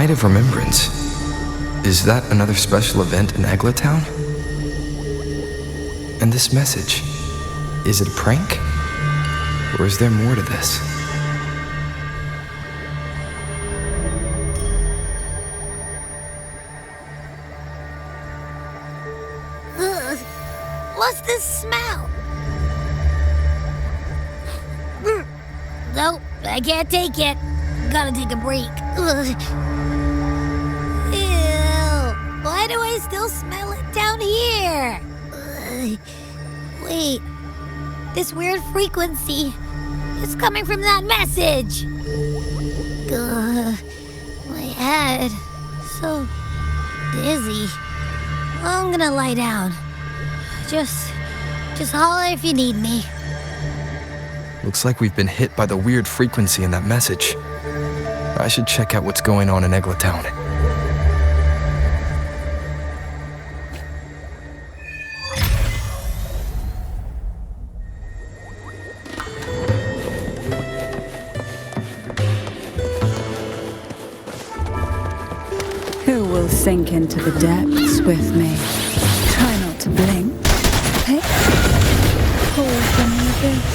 Night of Remembrance. Is that another special event in Eglatown? And this message, is it a prank? Or is there more to this? Ugh. What's this smell? Nope, I can't take it. Gotta take a break. Ugh. Ew. Why do I still smell it down here? Ugh. Wait. This weird frequency is coming from that message. Ugh. My head. So dizzy. I'm gonna lie down. Just holler if you need me. Looks like we've been hit by the weird frequency in that message. I should check out what's going on in Eglatown. Who will sink into the depths with me? Try not to blink. Hey? Call from the abyss.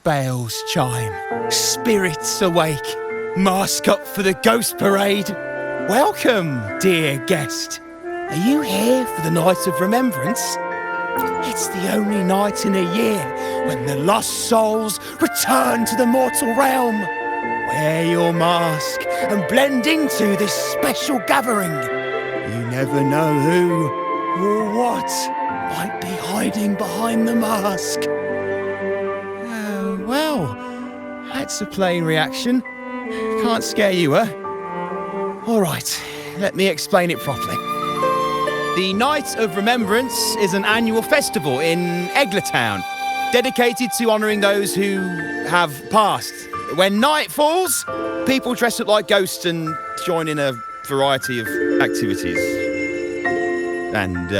Bells chime, spirits awake, mask up for the ghost parade. Welcome, dear guest. Are you here for the Night of Remembrance? It's the only night in a year when the lost souls return to the mortal realm. Wear your mask and blend into this special gathering. You never know who or what might be hiding behind the mask. Well, that's a plain reaction. Can't scare you, huh? All right, let me explain it properly. The Night of Remembrance is an annual festival in Eglatown, dedicated to honouring those who have passed. When night falls, people dress up like ghosts and join in a variety of activities. And,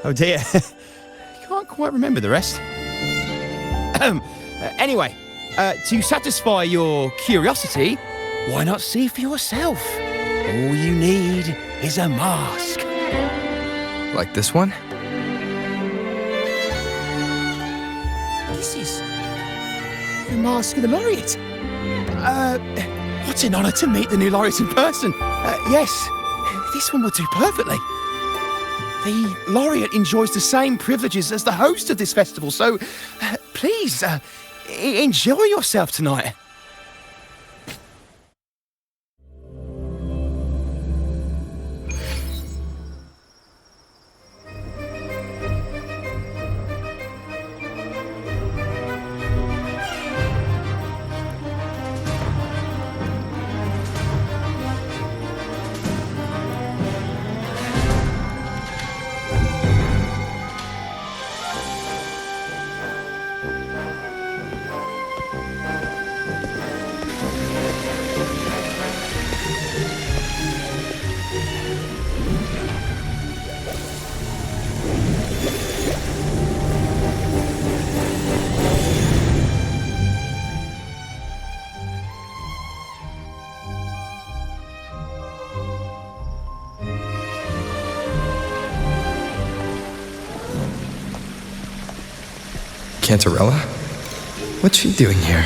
oh dear, can't quite remember the rest. Anyway, to satisfy your curiosity, why not see for yourself? All you need is a mask. Like this one? This is the mask of the laureate. What an honour to meet the new laureate in person. Yes, this one will do perfectly. The laureate enjoys the same privileges as the host of this festival, so please, enjoy yourself tonight. Cantarella? What's she doing here?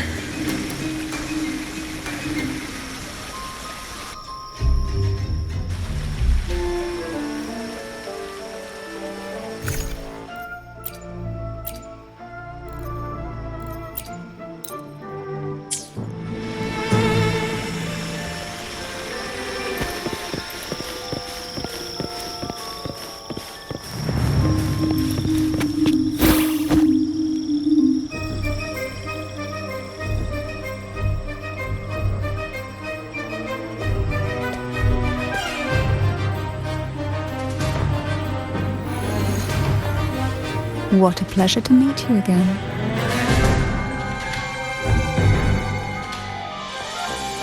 What a pleasure to meet you again.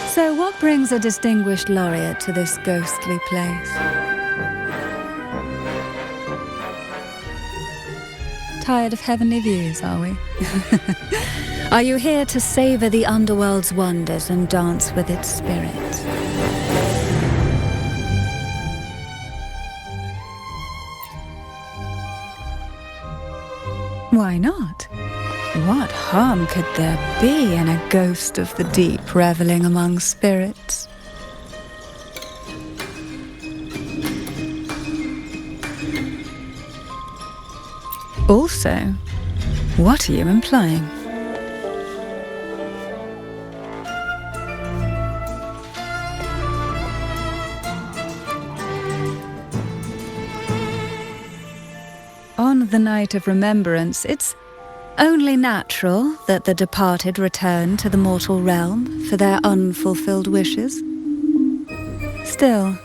So what brings a distinguished laureate to this ghostly place? Tired of heavenly views, are we? Are you here to savor the underworld's wonders and dance with its spirits? Why not? What harm could there be in a ghost of the deep reveling among spirits? Also, what are you implying? On the night of remembrance, it's only natural that the departed return to the mortal realm for their unfulfilled wishes. Still,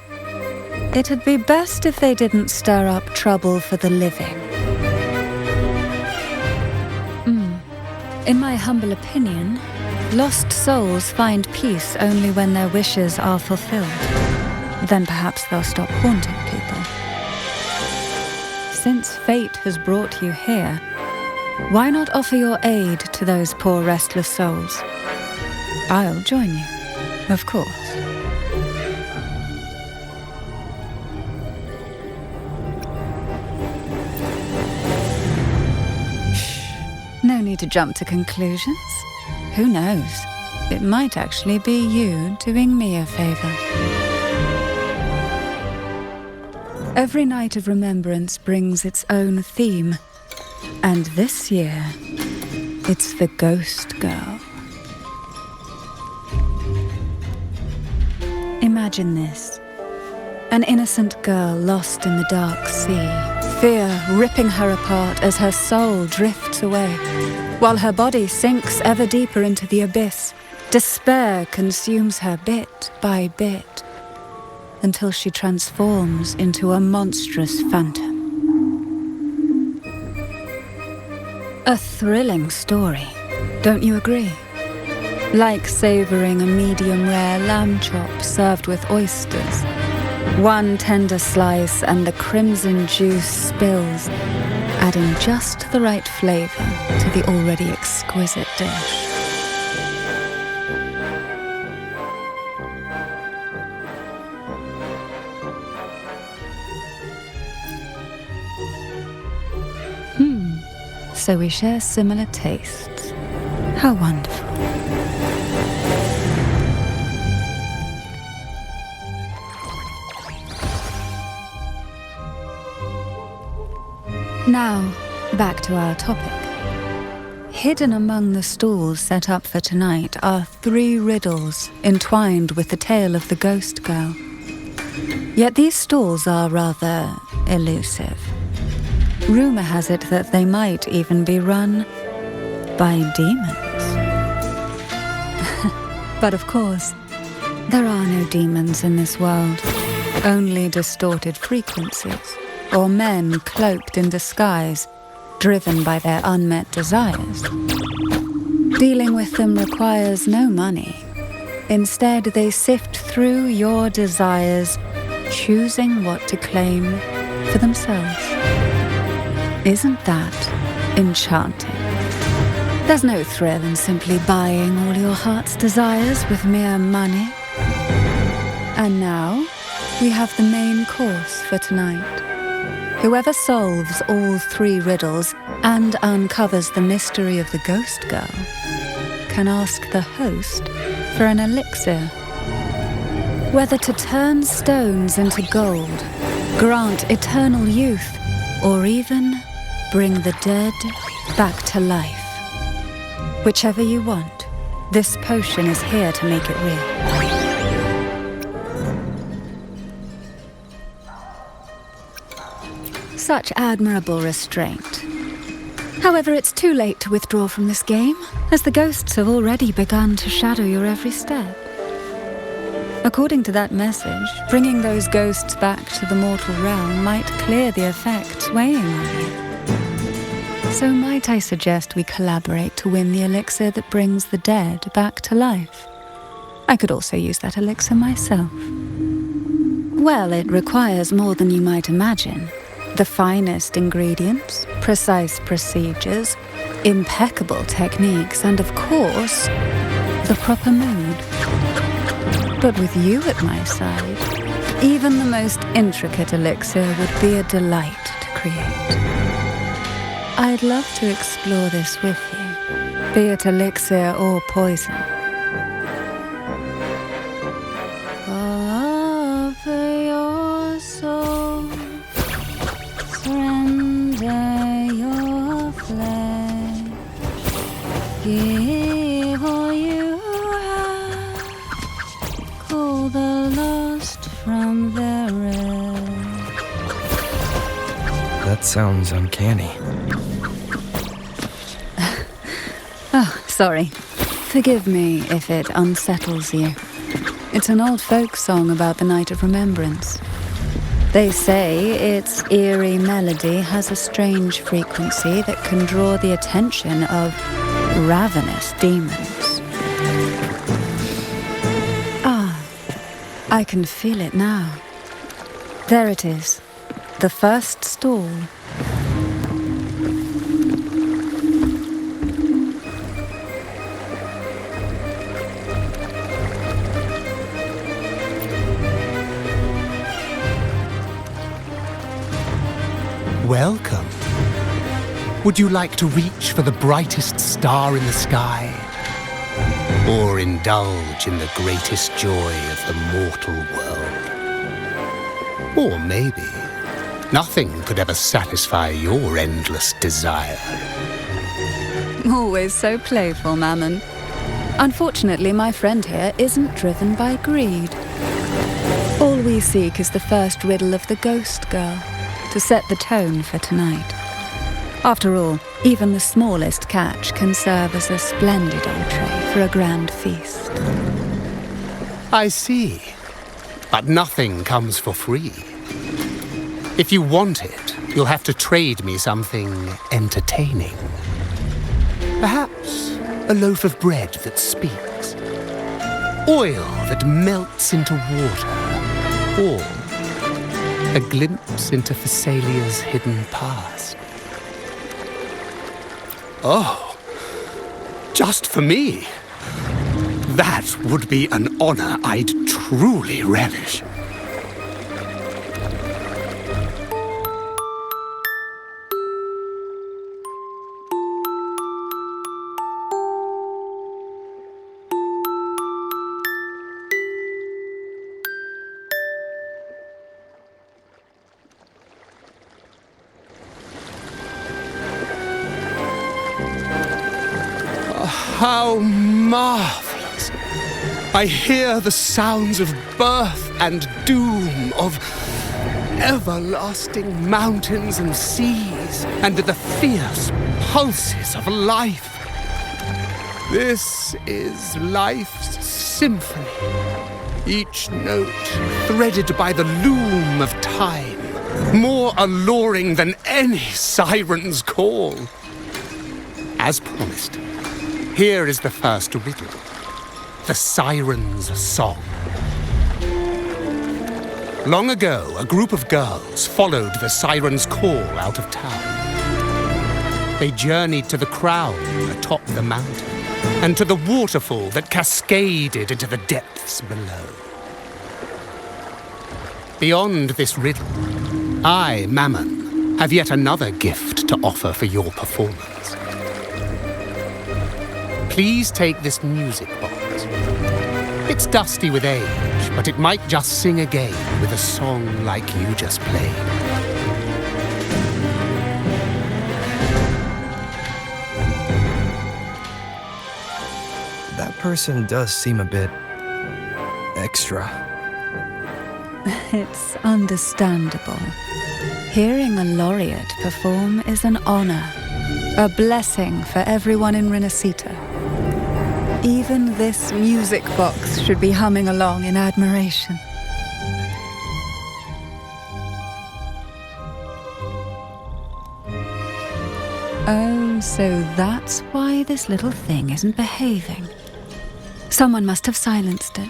it'd be best if they didn't stir up trouble for the living. In my humble opinion, lost souls find peace only when their wishes are fulfilled. Then perhaps they'll stop haunting people. Since fate has brought you here, why not offer your aid to those poor restless souls? I'll join you, of course. No need to jump to conclusions. Who knows? It might actually be you doing me a favor. Every night of remembrance brings its own theme. And this year, it's the Ghost Girl. Imagine this. An innocent girl lost in the dark sea, fear ripping her apart as her soul drifts away, while her body sinks ever deeper into the abyss. Despair consumes her bit by bit, until she transforms into a monstrous phantom. A thrilling story, don't you agree? Like savouring a medium-rare lamb chop served with oysters. One tender slice and the crimson juice spills, adding just the right flavour to the already exquisite dish. So we share similar tastes. How wonderful. Now, back to our topic. Hidden among the stalls set up for tonight are 3 riddles entwined with the tale of the Ghost Girl. Yet these stalls are rather elusive. Rumour has it that they might even be run by demons. But of course, there are no demons in this world, only distorted frequencies, or men cloaked in disguise, driven by their unmet desires. Dealing with them requires no money. Instead, they sift through your desires, choosing what to claim for themselves. Isn't that enchanting? There's no thrill in simply buying all your heart's desires with mere money. And now, we have the main course for tonight. Whoever solves all 3 riddles and uncovers the mystery of the Ghost Girl can ask the host for an elixir. Whether to turn stones into gold, grant eternal youth, or even bring the dead back to life. Whichever you want, this potion is here to make it real. Such admirable restraint. However, it's too late to withdraw from this game, as the ghosts have already begun to shadow your every step. According to that message, bringing those ghosts back to the mortal realm might clear the effects weighing on you. So might I suggest we collaborate to win the elixir that brings the dead back to life? I could also use that elixir myself. Well, it requires more than you might imagine. The finest ingredients, precise procedures, impeccable techniques, and of course, the proper mood. But with you at my side, even the most intricate elixir would be a delight to create. I'd love to explore this with you, be it elixir or poison. Offer your soul, surrender your flesh, give all you have, call the lost from their rest. That sounds uncanny. Oh, sorry. Forgive me if it unsettles you. It's an old folk song about the Night of Remembrance. They say its eerie melody has a strange frequency that can draw the attention of ravenous demons. Ah, I can feel it now. There it is, the first stall. Welcome. Would you like to reach for the brightest star in the sky? Or indulge in the greatest joy of the mortal world? Or maybe nothing could ever satisfy your endless desire. Always so playful, Mammon. Unfortunately, my friend here isn't driven by greed. All we seek is the first riddle of the ghost girl, to set the tone for tonight. After all, even the smallest catch can serve as a splendid entree for a grand feast. I see. But nothing comes for free. If you want it, you'll have to trade me something entertaining. Perhaps a loaf of bread that speaks, oil that melts into water, or a glimpse into Thessalia's hidden past. Oh, just for me? That would be an honor I'd truly relish. How marvelous! I hear the sounds of birth and doom, of everlasting mountains and seas, and the fierce pulses of life. This is life's symphony, each note threaded by the loom of time, more alluring than any siren's call. As promised, here is the first riddle, the siren's song. Long ago, a group of girls followed the siren's call out of town. They journeyed to the crown atop the mountain, and to the waterfall that cascaded into the depths below. Beyond this riddle, I, Mammon, have yet another gift to offer for your performance. Please take this music box. It's dusty with age, but it might just sing again with a song like you just played. That person does seem a bit extra. It's understandable. Hearing a laureate perform is an honor, a blessing for everyone in Renacita. Even this music box should be humming along in admiration. Oh, so that's why this little thing isn't behaving. Someone must have silenced it,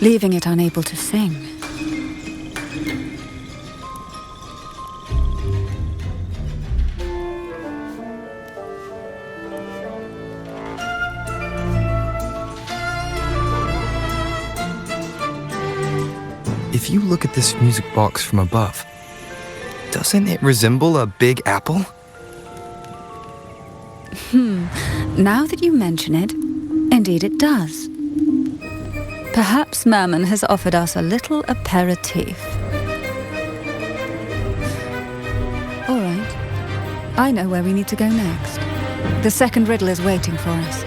leaving it unable to sing. If you look at this music box from above, doesn't it resemble a big apple? Now that you mention it, indeed it does. Perhaps Mammon has offered us a little aperitif. All right. I know where we need to go next. The second riddle is waiting for us.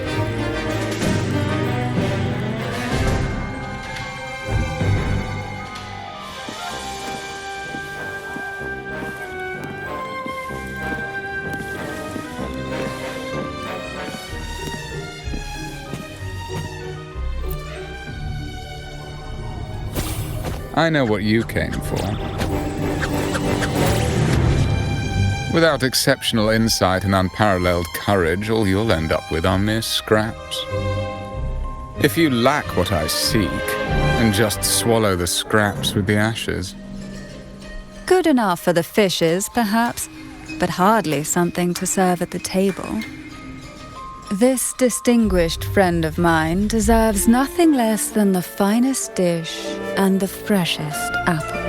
I know what you came for. Without exceptional insight and unparalleled courage, all you'll end up with are mere scraps. If you lack what I seek, then just swallow the scraps with the ashes. Good enough for the fishes, perhaps, but hardly something to serve at the table. This distinguished friend of mine deserves nothing less than the finest dish and the freshest apple.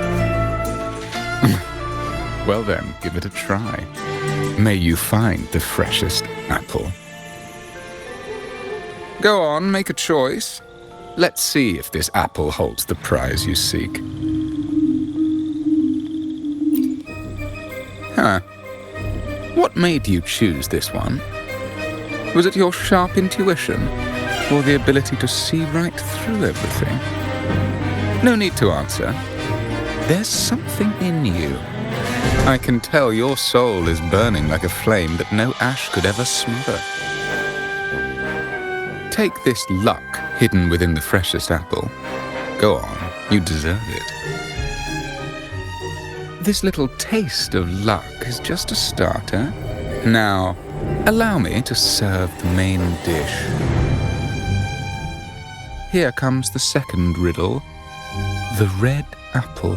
Well then, give it a try. May you find the freshest apple. Go on, make a choice. Let's see if this apple holds the prize you seek. Huh. What made you choose this one? Was it your sharp intuition, or the ability to see right through everything? No need to answer. There's something in you. I can tell your soul is burning like a flame that no ash could ever smother. Take this luck hidden within the freshest apple. Go on, you deserve it. This little taste of luck is just a starter. Now, allow me to serve the main dish. Here comes the second riddle, the red apple.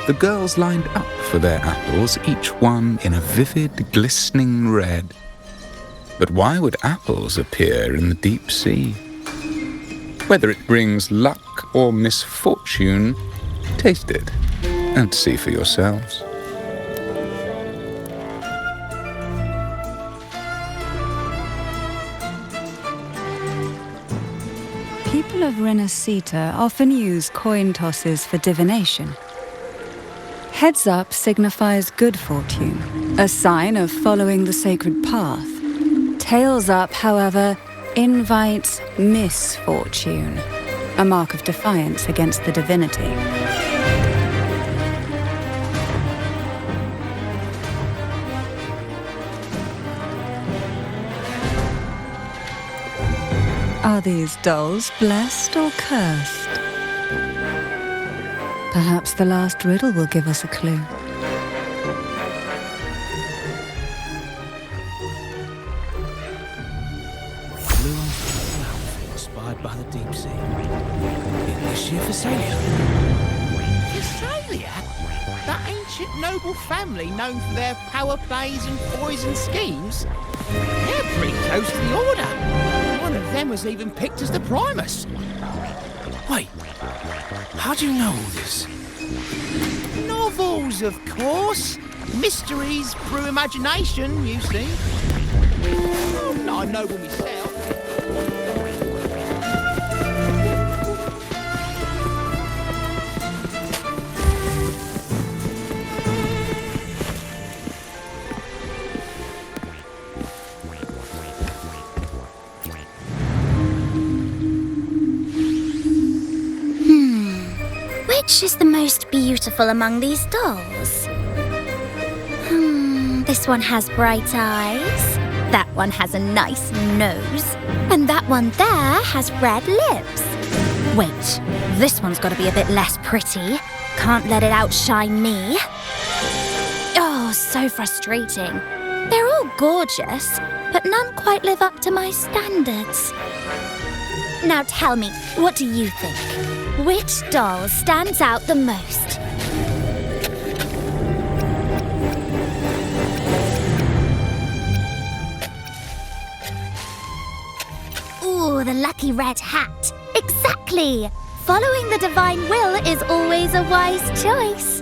The girls lined up for their apples, each one in a vivid, glistening red. But why would apples appear in the deep sea? Whether it brings luck or misfortune, taste it and see for yourselves. People of Renacita often use coin tosses for divination. Heads up signifies good fortune, a sign of following the sacred path. Tails up, however, invites misfortune, a mark of defiance against the divinity. Are these dolls blessed or cursed? Perhaps the last riddle will give us a clue. Blue and purple outfit inspired by the deep sea. In this year, Phasalia. Phasalia? That ancient noble family known for their power plays and poison schemes? They're pretty close to the Order. One of them was even picked as the Primus. Wait, how do you know all this? Novels, of course. Mysteries through imagination, you see. I'm not a noble myself. Which is the most beautiful among these dolls? This one has bright eyes. That one has a nice nose. And that one there has red lips. Wait, this one's got to be a bit less pretty. Can't let it outshine me. Oh, Oh, so frustrating. They're all gorgeous, but none quite live up to my standards. Now tell me, what do you think? Which doll stands out the most? Ooh, the lucky red hat. Exactly! Following the divine will is always a wise choice.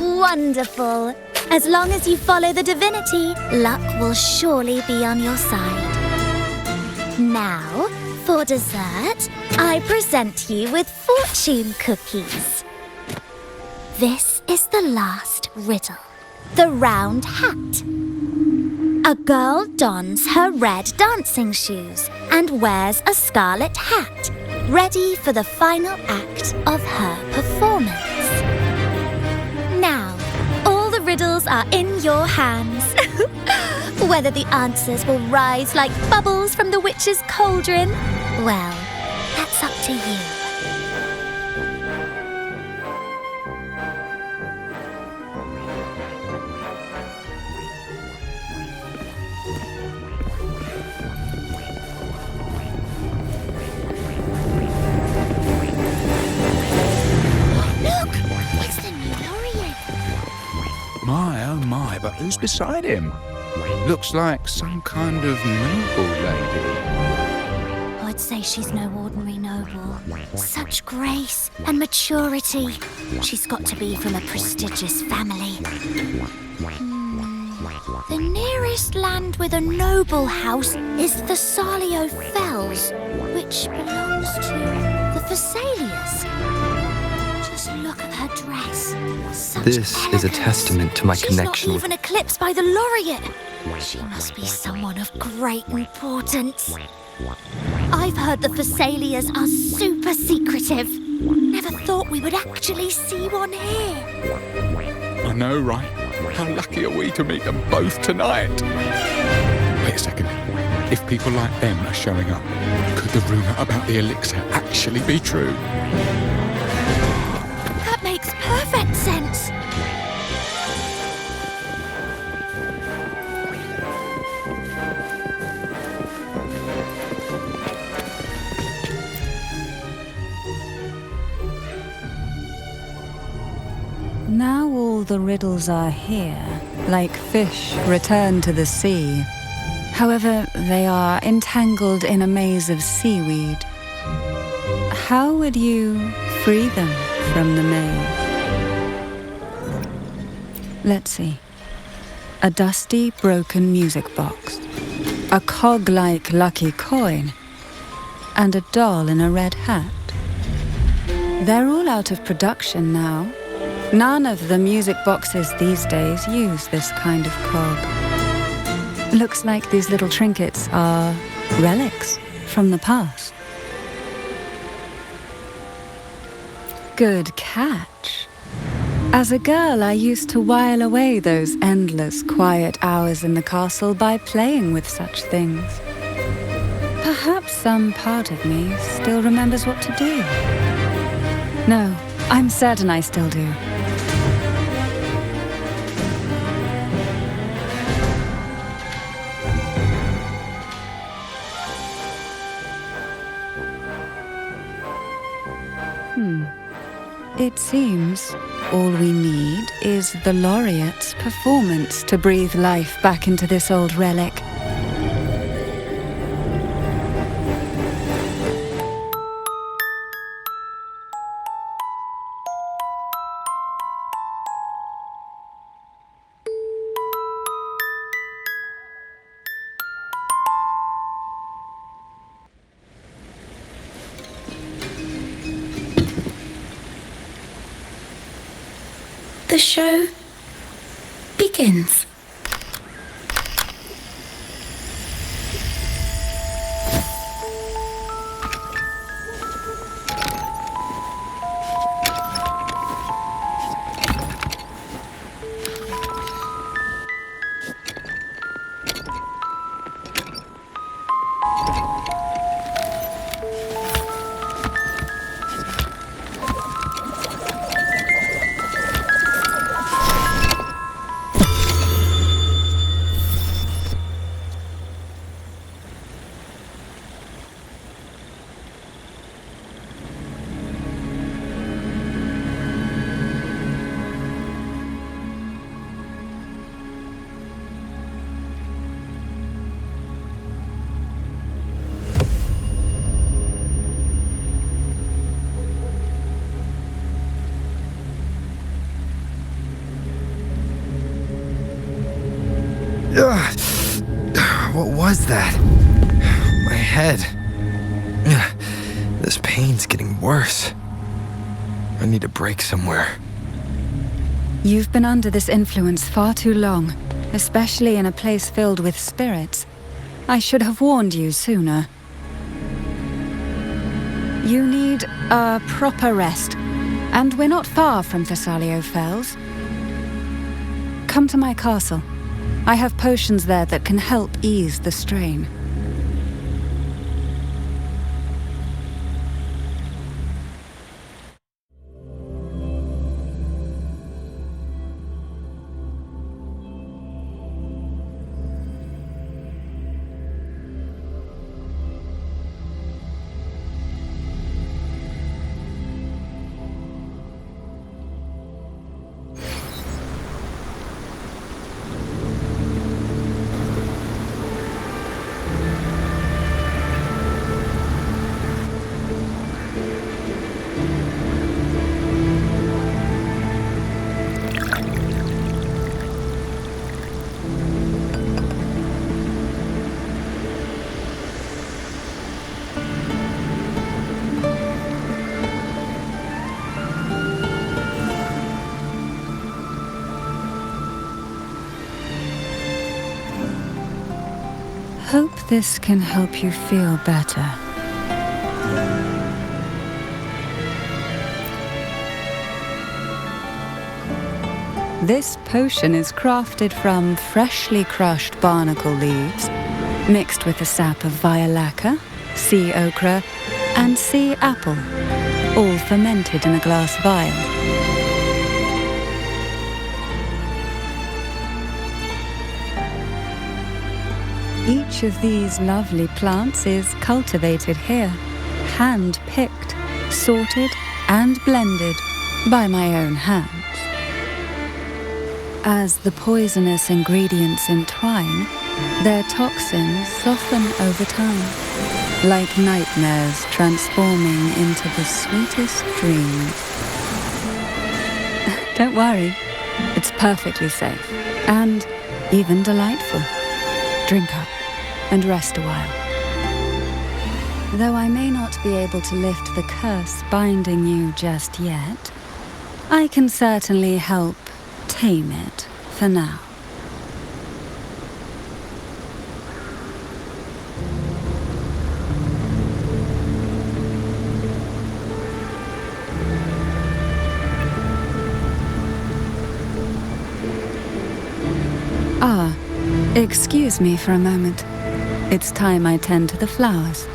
Wonderful. As long as you follow the divinity, luck will surely be on your side. Now, for dessert, I present you with fortune cookies. This is the last riddle. The round hat. A girl dons her red dancing shoes and wears a scarlet hat, ready for the final act of her performance. Now, all the riddles are in your hands. Whether the answers will rise like bubbles from the witch's cauldron, well, that's up to you. Look! It's the new laureate. My, oh my, but who's beside him? Looks like some kind of noble lady. I'd say she's no ordinary noble. Such grace and maturity. She's got to be from a prestigious family. The nearest land with a noble house is the Salio Fells, which belongs to the Thessalias. Just look at her dress. Such This is a elegance. testament to my She's connection not with... even eclipsed by the laureate. She must be someone of great importance. I've heard the Thessalias are super secretive. Never thought we would actually see one here. I know, right? How lucky are we to meet them both tonight? Wait a second. If people like them are showing up, could the rumour about the elixir actually be true? That makes perfect sense. Now all the riddles are here, like fish returned to the sea. However, they are entangled in a maze of seaweed. How would you free them from the maze? Let's see. A dusty, broken music box, a cog-like lucky coin, and a doll in a red hat. They're all out of production now. None of the music boxes these days use this kind of cog. Looks like these little trinkets are relics from the past. Good catch. As a girl, I used to while away those endless, quiet hours in the castle by playing with such things. Perhaps some part of me still remembers what to do. No, I'm certain I still do. It seems all we need is the laureate's performance to breathe life back into this old relic. The show begins. was that? My head. This pain's getting worse. I need a break somewhere. You've been under this influence far too long, especially in a place filled with spirits. I should have warned you sooner. You need a proper rest, and we're not far from Thessalio Fells. Come to my castle. I have potions there that can help ease the strain. Hope this can help you feel better. This potion is crafted from freshly crushed barnacle leaves, mixed with the sap of violaca, sea ochre, and sea apple, all fermented in a glass vial. Each of these lovely plants is cultivated here, hand-picked, sorted, and blended by my own hands. As the poisonous ingredients entwine, their toxins soften over time, like nightmares transforming into the sweetest dreams. Don't worry, it's perfectly safe, and even delightful. Drink up and rest a while. Though I may not be able to lift the curse binding you just yet, I can certainly help tame it for now. Ah, excuse me for a moment. It's time I tend to the flowers.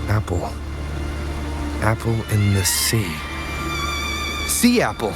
Apple. Apple in the sea. Sea apple!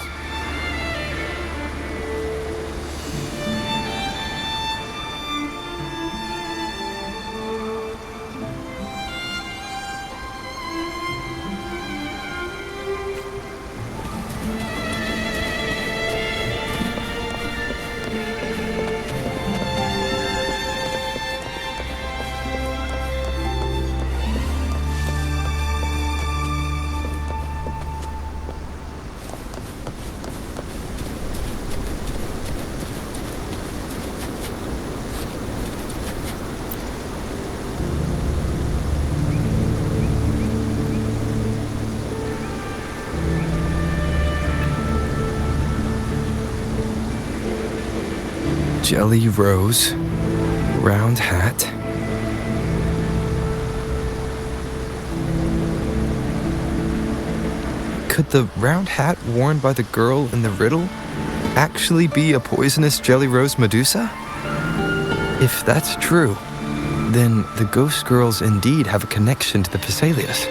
Jelly rose, round hat. Could the round hat worn by the girl in the riddle actually be a poisonous jelly rose Medusa? If that's true, then the ghost girls indeed have a connection to the Phasaelius.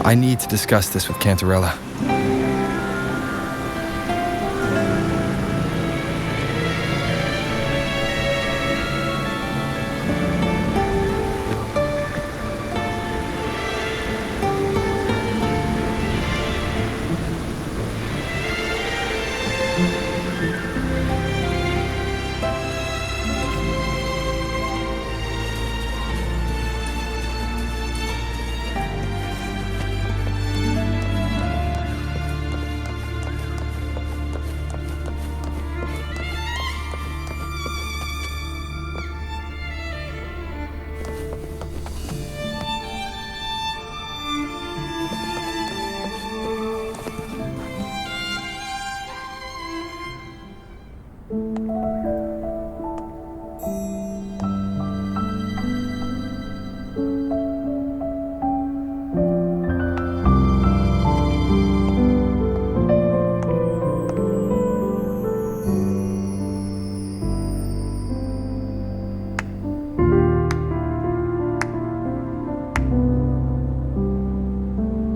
I need to discuss this with Cantarella.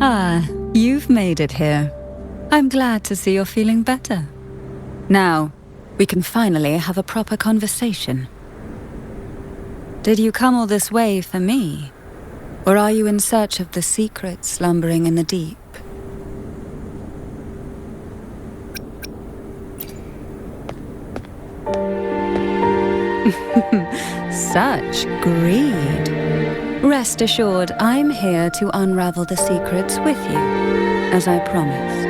Ah, you've made it here. I'm glad to see you're feeling better. Now, we can finally have a proper conversation. Did you come all this way for me? Or are you in search of the secret slumbering in the deep? Such greed. Rest assured, I'm here to unravel the secrets with you, as I promised.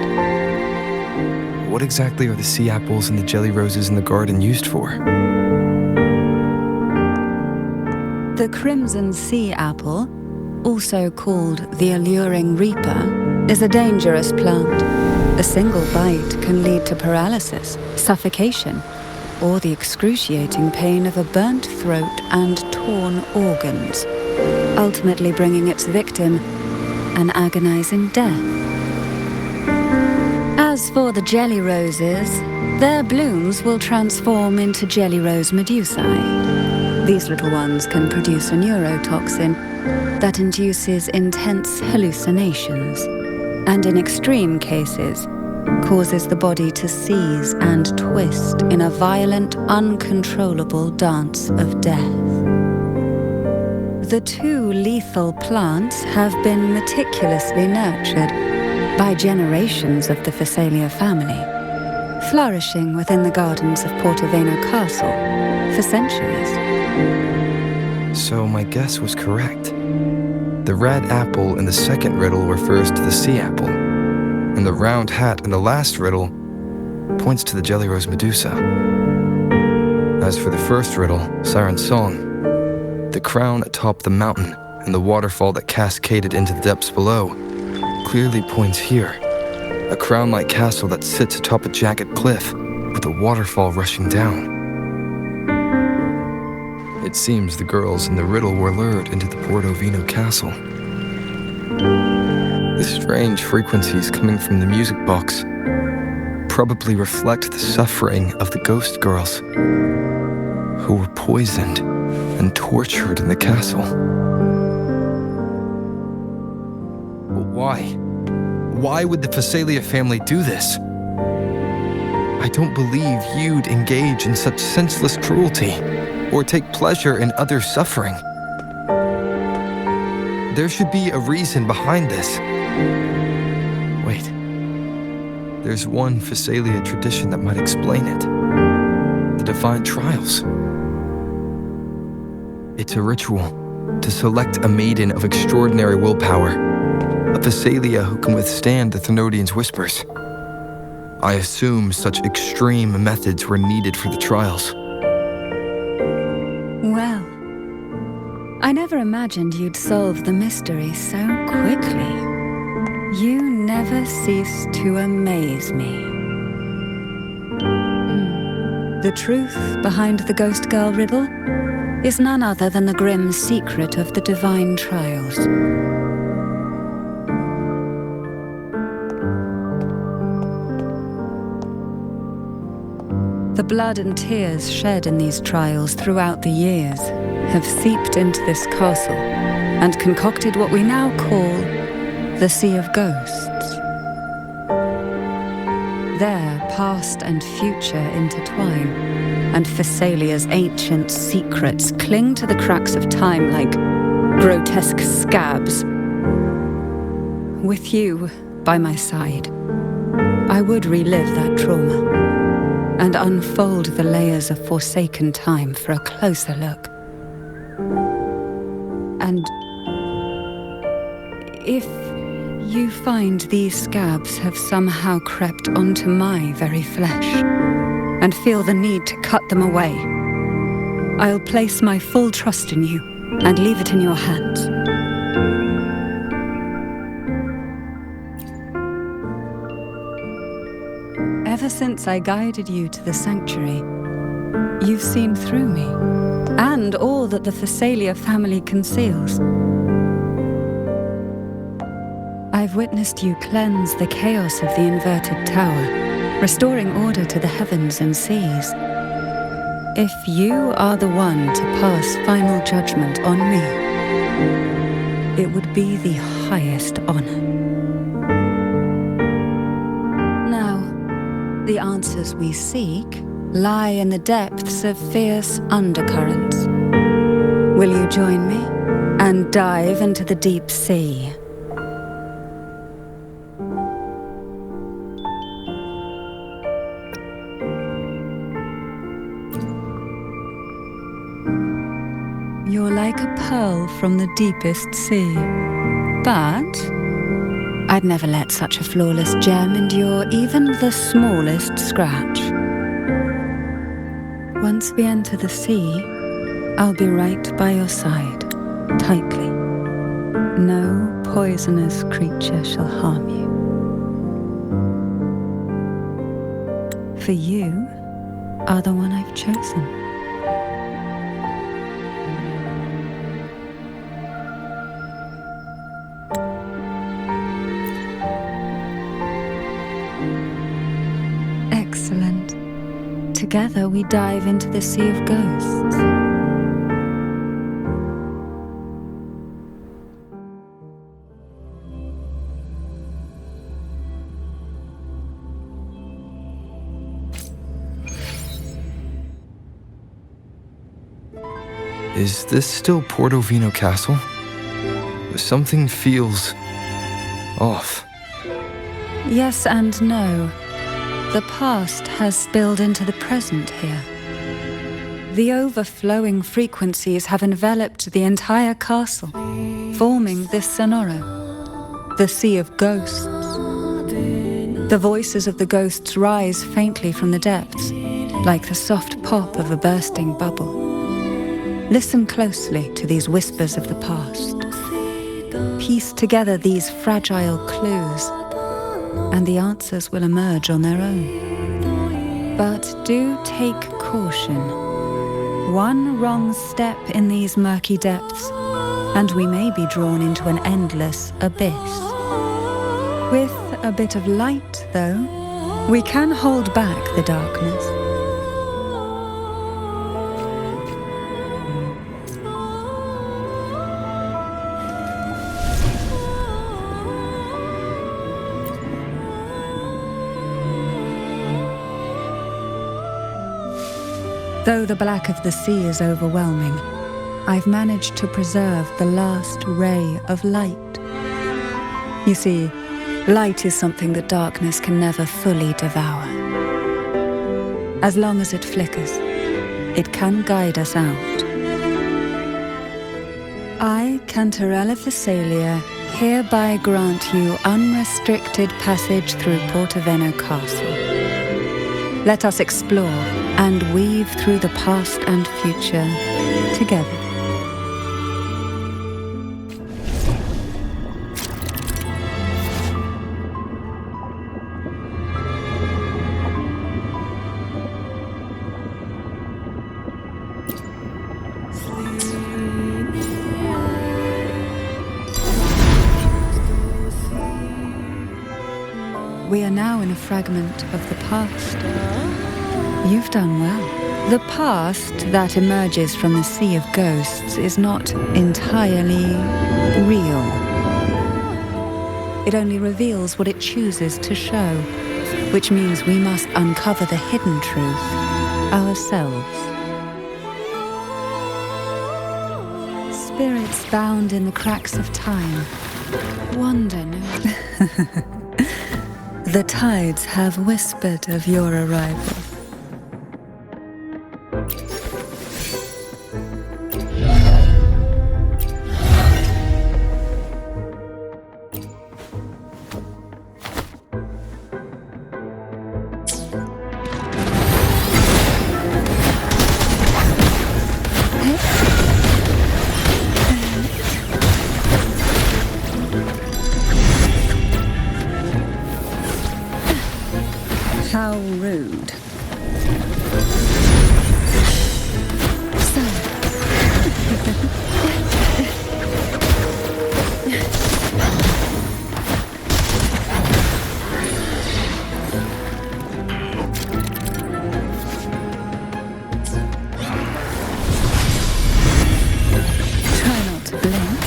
What exactly are the sea apples and the jelly roses in the garden used for? The crimson sea apple, also called the alluring reaper, is a dangerous plant. A single bite can lead to paralysis, suffocation, or the excruciating pain of a burnt throat and torn organs, ultimately bringing its victim an agonizing death. As for the jelly roses, their blooms will transform into jelly rose medusae. These little ones can produce a neurotoxin that induces intense hallucinations, and in extreme cases, causes the body to seize and twist in a violent, uncontrollable dance of death. The two lethal plants have been meticulously nurtured by generations of the Phasalia family, flourishing within the gardens of Portoveno Castle for centuries. So my guess was correct. The red apple in the second riddle refers to the sea apple, and the round hat in the last riddle points to the jelly rose Medusa. As for the first riddle, Siren's Song, the crown atop the mountain and the waterfall that cascaded into the depths below clearly points here. A crown-like castle that sits atop a jagged cliff with a waterfall rushing down. It seems the girls in the riddle were lured into the Portoveno castle. strange frequencies coming from the music box probably reflect the suffering of the ghost girls who were poisoned and tortured in the castle. But why? Why would the Phasalia family do this? I don't believe you'd engage in such senseless cruelty or take pleasure in others' suffering. There should be a reason behind this. Wait. There's one Phasalia tradition that might explain it. The Divine Trials. It's a ritual to select a maiden of extraordinary willpower, a Phasalia who can withstand the Thenodians' whispers. I assume such extreme methods were needed for the trials. Well, I never imagined you'd solve the mystery so quickly. You never cease to amaze me. The truth behind the Ghost Girl riddle is none other than the grim secret of the Divine Trials. The blood and tears shed in these trials throughout the years have seeped into this castle and concocted what we now call the Sea of Ghosts. There, past and future intertwine, and Phasalia's ancient secrets cling to the cracks of time like grotesque scabs. With you by my side, I would relive that trauma and unfold the layers of forsaken time for a closer look. And if you find these scabs have somehow crept onto my very flesh and feel the need to cut them away, I'll place my full trust in you and leave it in your hands. Ever since I guided you to the sanctuary, you've seen through me, and all that the Phasalia family conceals. I've witnessed you cleanse the chaos of the inverted tower, restoring order to the heavens and seas. If you are the one to pass final judgment on me, it would be the highest honor. The answers we seek lie in the depths of fierce undercurrents. Will you join me and dive into the deep sea? You're like a pearl from the deepest sea, but I'd never let such a flawless gem endure even the smallest scratch. Once we enter the sea, I'll be right by your side, tightly. No poisonous creature shall harm you. For you are the one I've chosen. Excellent. Together we dive into the Sea of Ghosts. Is this still Portovino Castle? Something feels off. Yes and no. The past has spilled into the present here. The overflowing frequencies have enveloped the entire castle, forming this sonoro, the Sea of Ghosts. The voices of the ghosts rise faintly from the depths, like the soft pop of a bursting bubble. Listen closely to these whispers of the past. Piece together these fragile clues, and the answers will emerge on their own. But do take caution. One wrong step in these murky depths, and we may be drawn into an endless abyss. With a bit of light, though, we can hold back the darkness. Though the black of the sea is overwhelming, I've managed to preserve the last ray of light. You see, light is something that darkness can never fully devour. As long as it flickers, it can guide us out. I, Cantarella Thessalia, hereby grant you unrestricted passage through Portoveno Castle. Let us explore and weave through the past and future together. We are now in a fragment of the past. You've done well. The past that emerges from the sea of ghosts is not entirely real. It only reveals what it chooses to show, which means we must uncover the hidden truth ourselves. Spirits bound in the cracks of time wander no. The tides have whispered of your arrival. How rude. Try not to blink.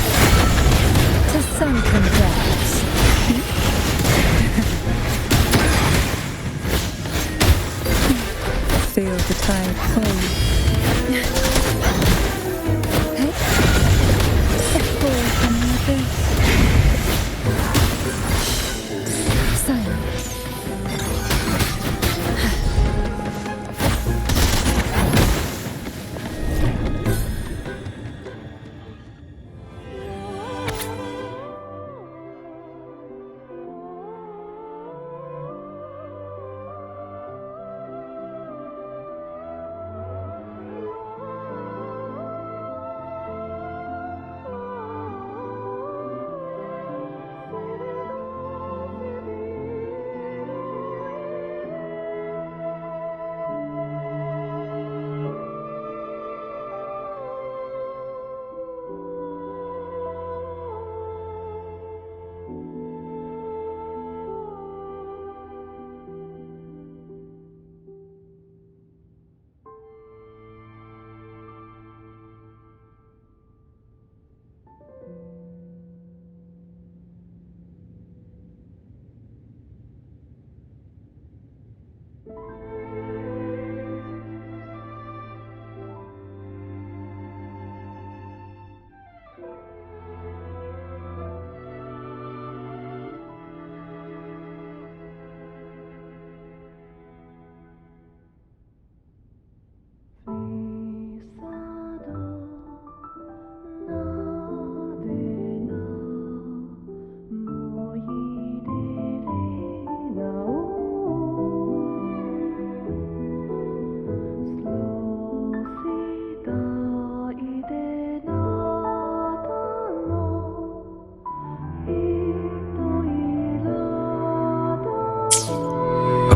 To sunken depths. Feel the tide pull. Hey, a fall from the abyss. Silence.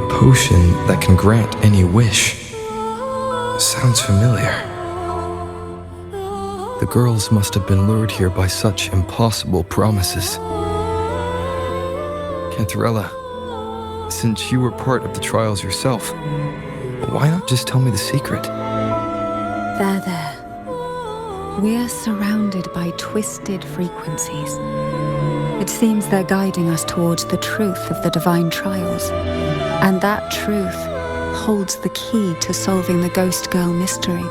Potion that can grant any wish. Sounds familiar. The girls must have been lured here by such impossible promises. Cantarella, since you were part of the trials yourself, why not just tell me the secret? There. We are surrounded by twisted frequencies. It seems they're guiding us towards the truth of the divine trials. And that truth holds the key to solving the Ghost Girl mystery.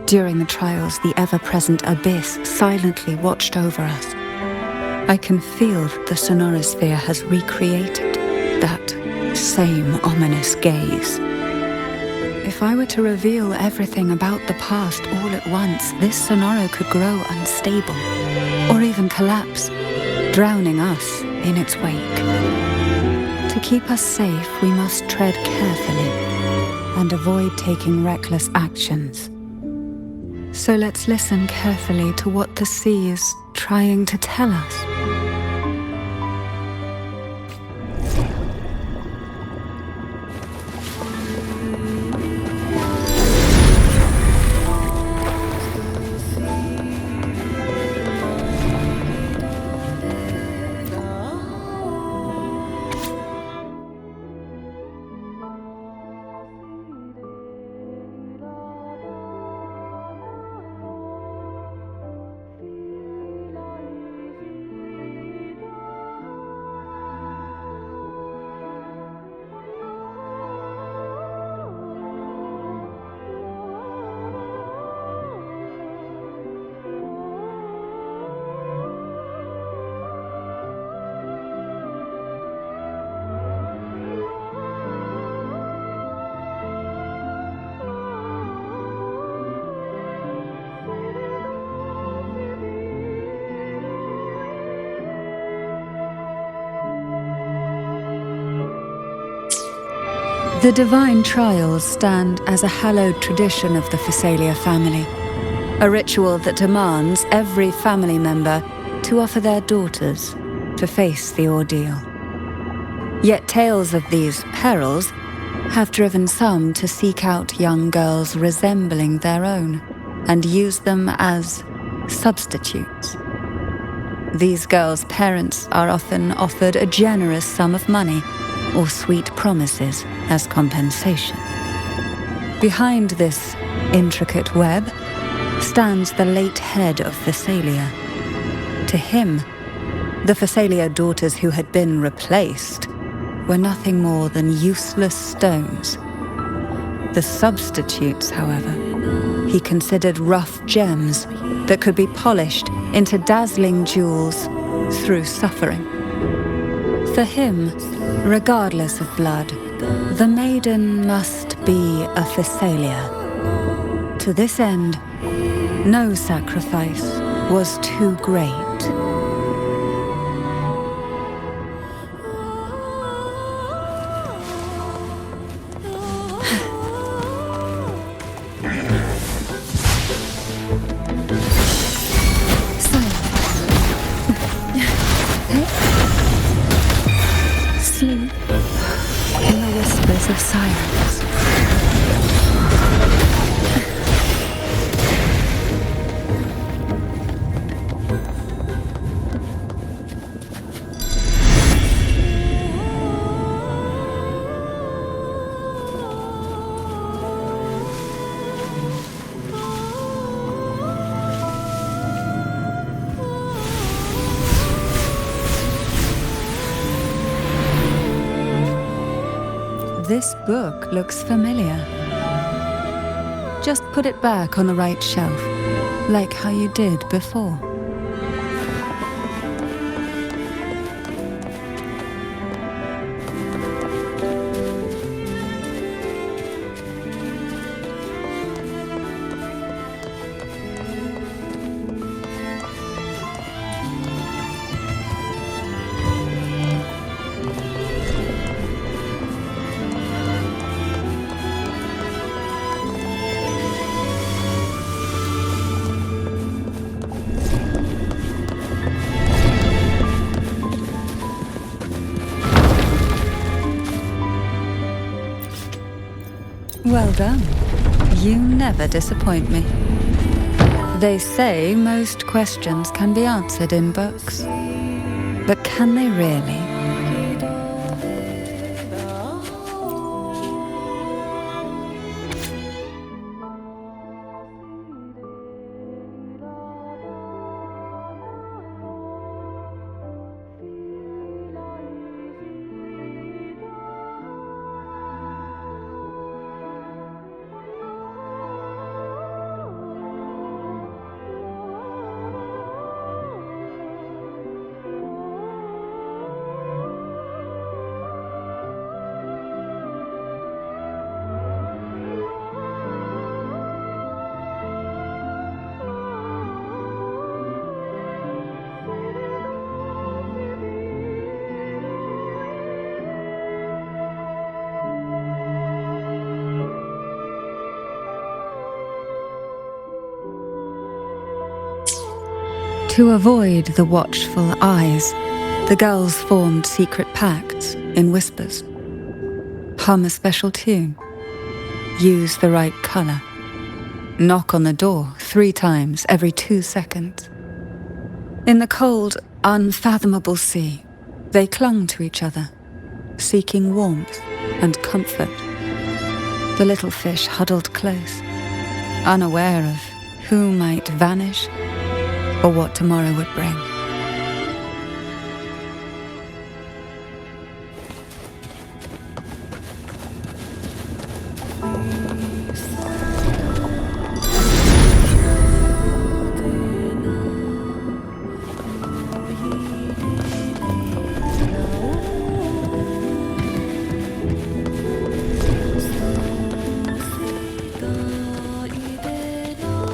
During the trials, the ever-present abyss silently watched over us. I can feel that the sonorosphere has recreated that same ominous gaze. If I were to reveal everything about the past all at once, this sonoro could grow unstable, or even collapse, drowning us in its wake. To keep us safe, we must tread carefully and avoid taking reckless actions. So let's listen carefully to what the sea is trying to tell us. The divine trials stand as a hallowed tradition of the Phasalia family, a ritual that demands every family member to offer their daughters to face the ordeal. Yet tales of these perils have driven some to seek out young girls resembling their own and use them as substitutes. These girls' parents are often offered a generous sum of money or sweet promises as compensation. Behind this intricate web stands the late head of Phasalia. To him, the Phasalia daughters who had been replaced were nothing more than useless stones. The substitutes, however, he considered rough gems that could be polished into dazzling jewels through suffering. For him, regardless of blood, the maiden must be a Phasalia. To this end, no sacrifice was too great. Sleep in the whispers of silence. This book looks familiar. Just put it back on the right shelf, like how you did before. Well done. You never disappoint me. They say most questions can be answered in books. But can they really? To avoid the watchful eyes, the girls formed secret pacts in whispers. Hum a special tune. Use the right color. Knock on the door 3 times every 2 seconds. In the cold, unfathomable sea, they clung to each other, seeking warmth and comfort. The little fish huddled close, unaware of who might vanish or what tomorrow would bring.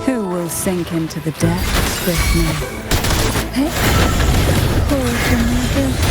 Who will sink into the depths with me? Hey, poison me.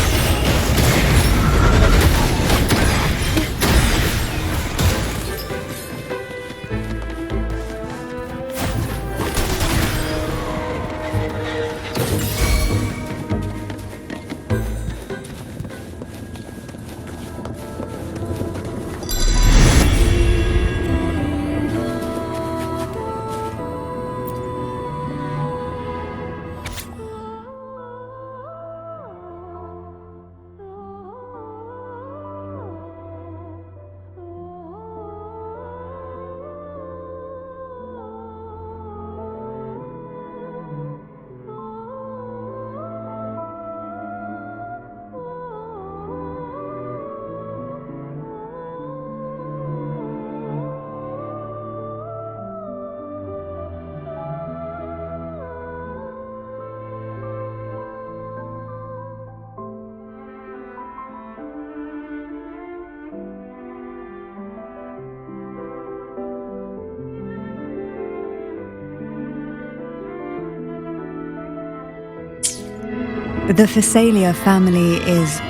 The Phasalia family is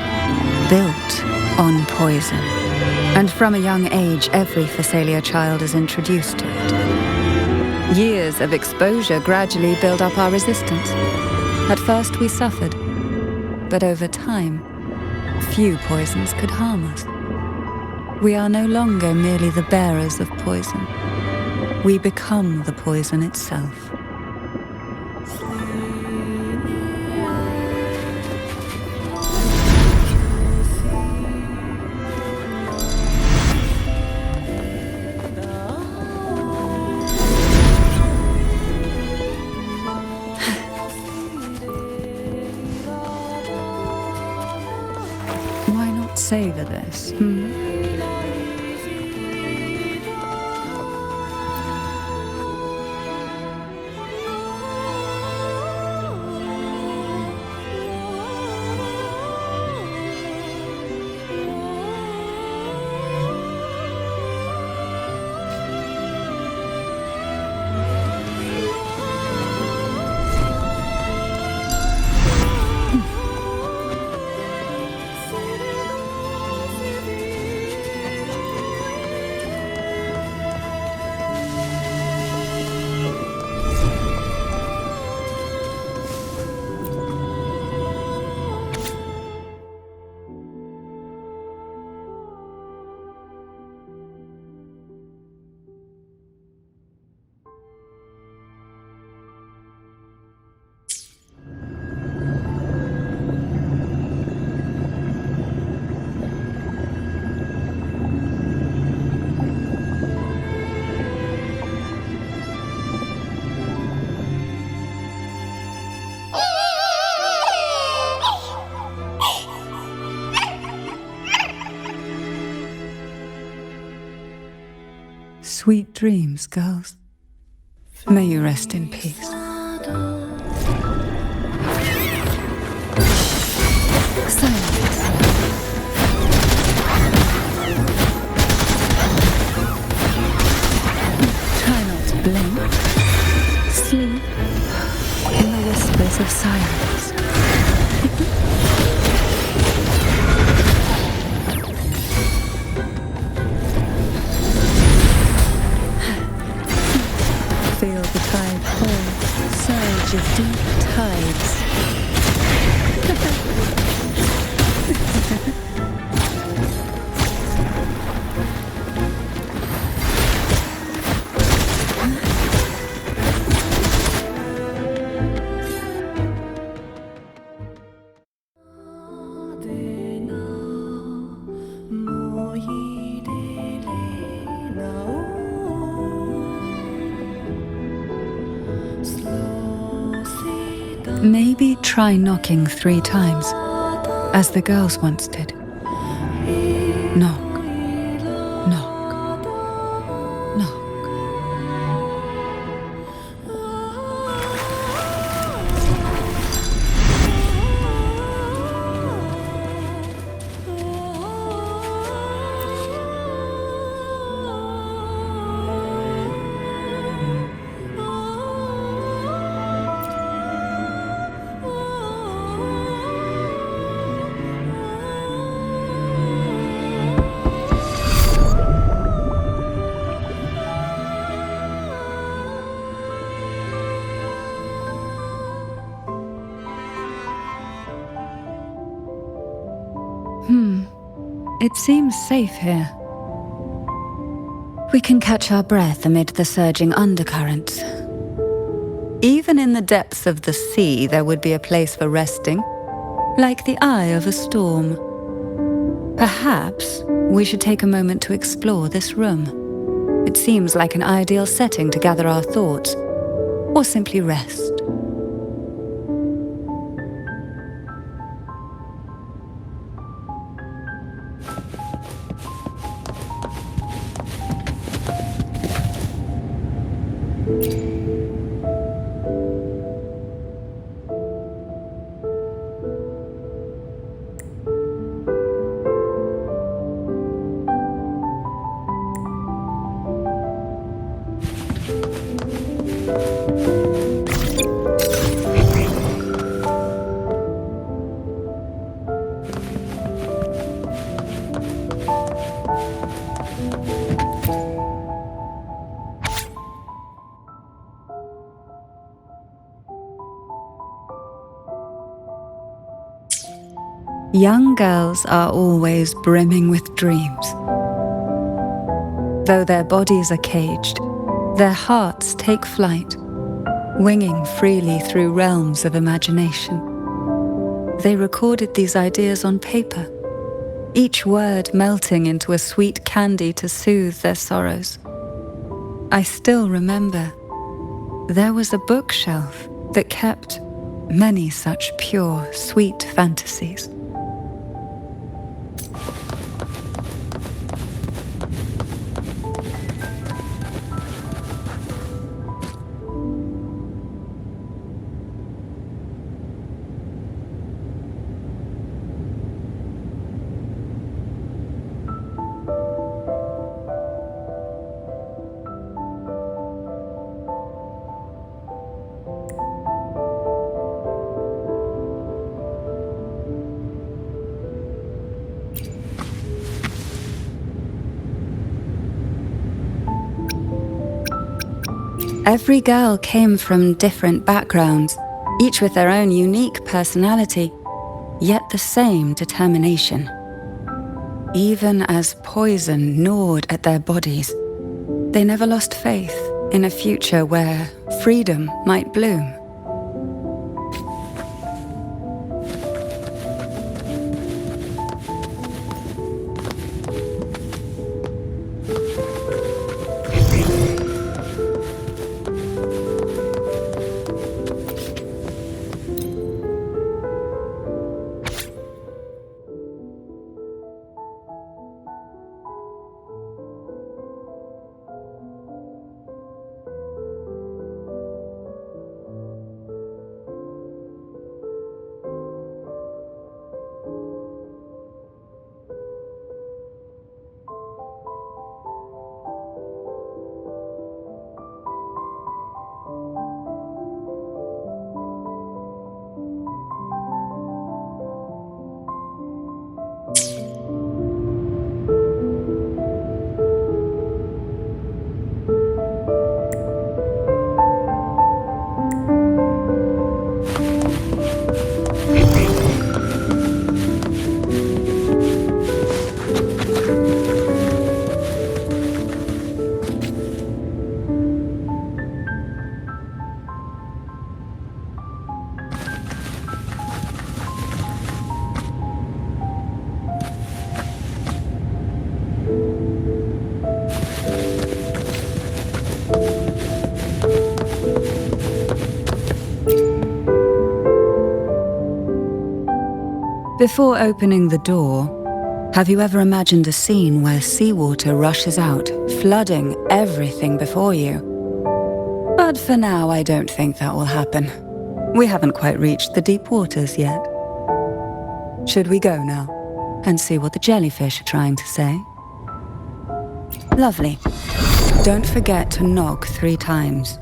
built on poison, and from a young age, every Phasalia child is introduced to it. Years of exposure gradually build up our resistance. At first we suffered, but over time, few poisons could harm us. We are no longer merely the bearers of poison. We become the poison itself. Why not savor this? Sweet dreams, girls. May you rest in peace. Silence. Try not to blink. Sleep in the whispers of silence. Feel the tide pull, surge of deep tide waves. Maybe try knocking 3 times, as the girls once did. Knock, knock, knock. It seems safe here. We can catch our breath amid the surging undercurrents. Even in the depths of the sea, there would be a place for resting, like the eye of a storm. Perhaps we should take a moment to explore this room. It seems like an ideal setting to gather our thoughts, or simply rest. Young girls are always brimming with dreams. Though their bodies are caged, their hearts take flight, winging freely through realms of imagination. They recorded these ideas on paper, each word melting into a sweet candy to soothe their sorrows. I still remember there was a bookshelf that kept many such pure, sweet fantasies. Every girl came from different backgrounds, each with their own unique personality, yet the same determination. Even as poison gnawed at their bodies, they never lost faith in a future where freedom might bloom. Before opening the door, have you ever imagined a scene where seawater rushes out, flooding everything before you? But for now, I don't think that will happen. We haven't quite reached the deep waters yet. Should we go now and see what the jellyfish are trying to say? Lovely. Don't forget to knock 3 times.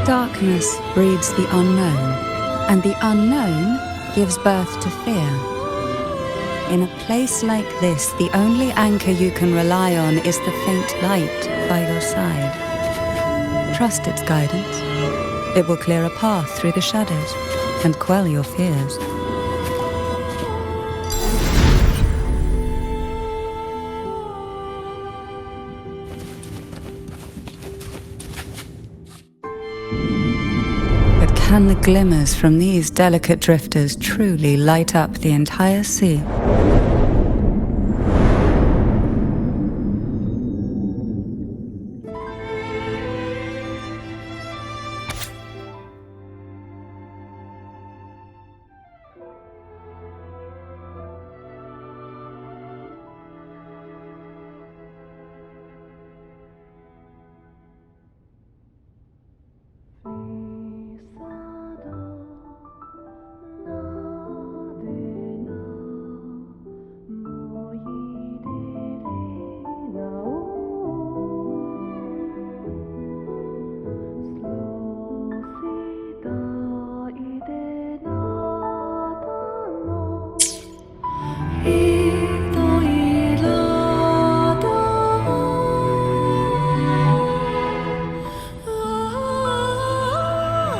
Darkness breeds the unknown, and the unknown gives birth to fear. In a place like this, the only anchor you can rely on is the faint light by your side. Trust its guidance. It will clear a path through the shadows and quell your fears. Can the glimmers from these delicate drifters truly light up the entire sea?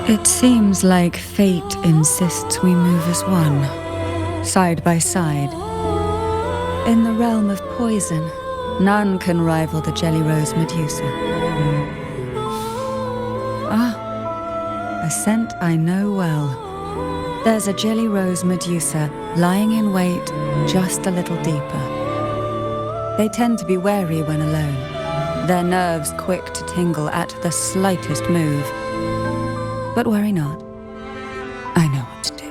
It seems like fate insists we move as one, side by side. In the realm of poison, none can rival the Jelly Rose Medusa. Ah, a scent I know well. There's a Jelly Rose Medusa lying in wait just a little deeper. They tend to be wary when alone, their nerves quick to tingle at the slightest move. But worry not. I know what to do.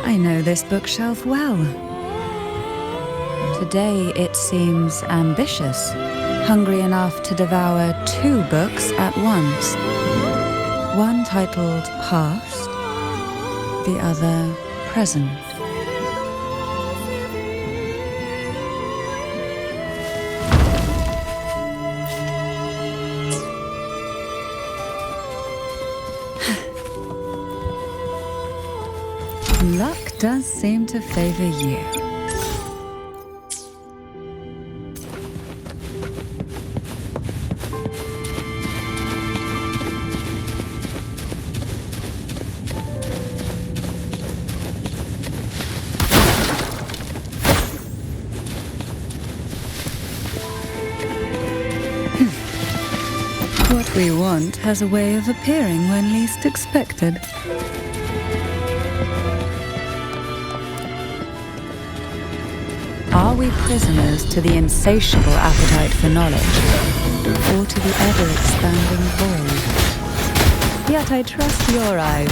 I know this bookshelf well. Today it seems ambitious, hungry enough to devour 2 books at once. One titled Past, the other Present. Luck does seem to favor you. What we want has a way of appearing when least expected. Are we prisoners to the insatiable appetite for knowledge, or to the ever-expanding void? Yet I trust your eyes.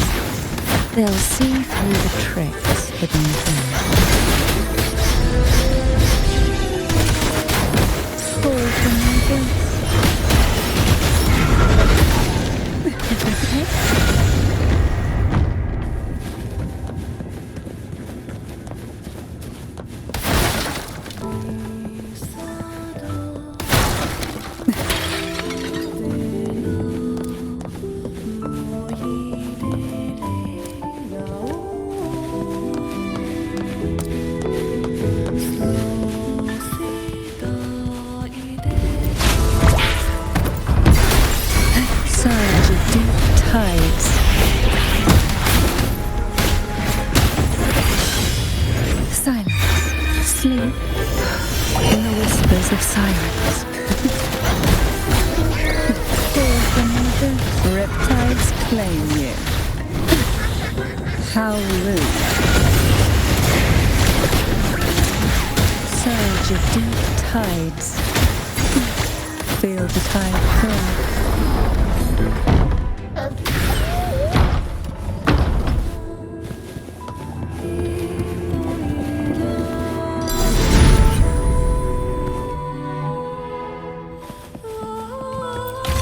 They'll see through the tricks hidden within. Fall from my gaze. Surge of deep tides. Silence. Sleep. In the whispers of silence. Fall from the riptides claim you. How rude. Surge of deep tides. Feel the tide fill.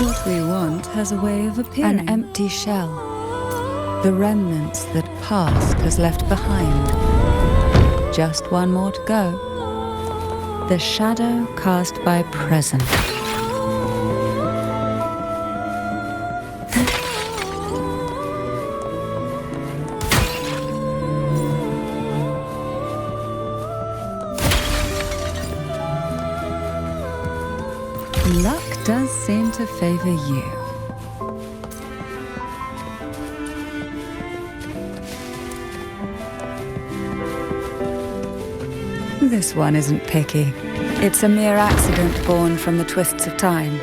What we want has a way of appearing. An empty shell. The remnants that past has left behind. Just one more to go. The shadow cast by present. Luck does seem to favor you. This one isn't picky. It's a mere accident born from the twists of time.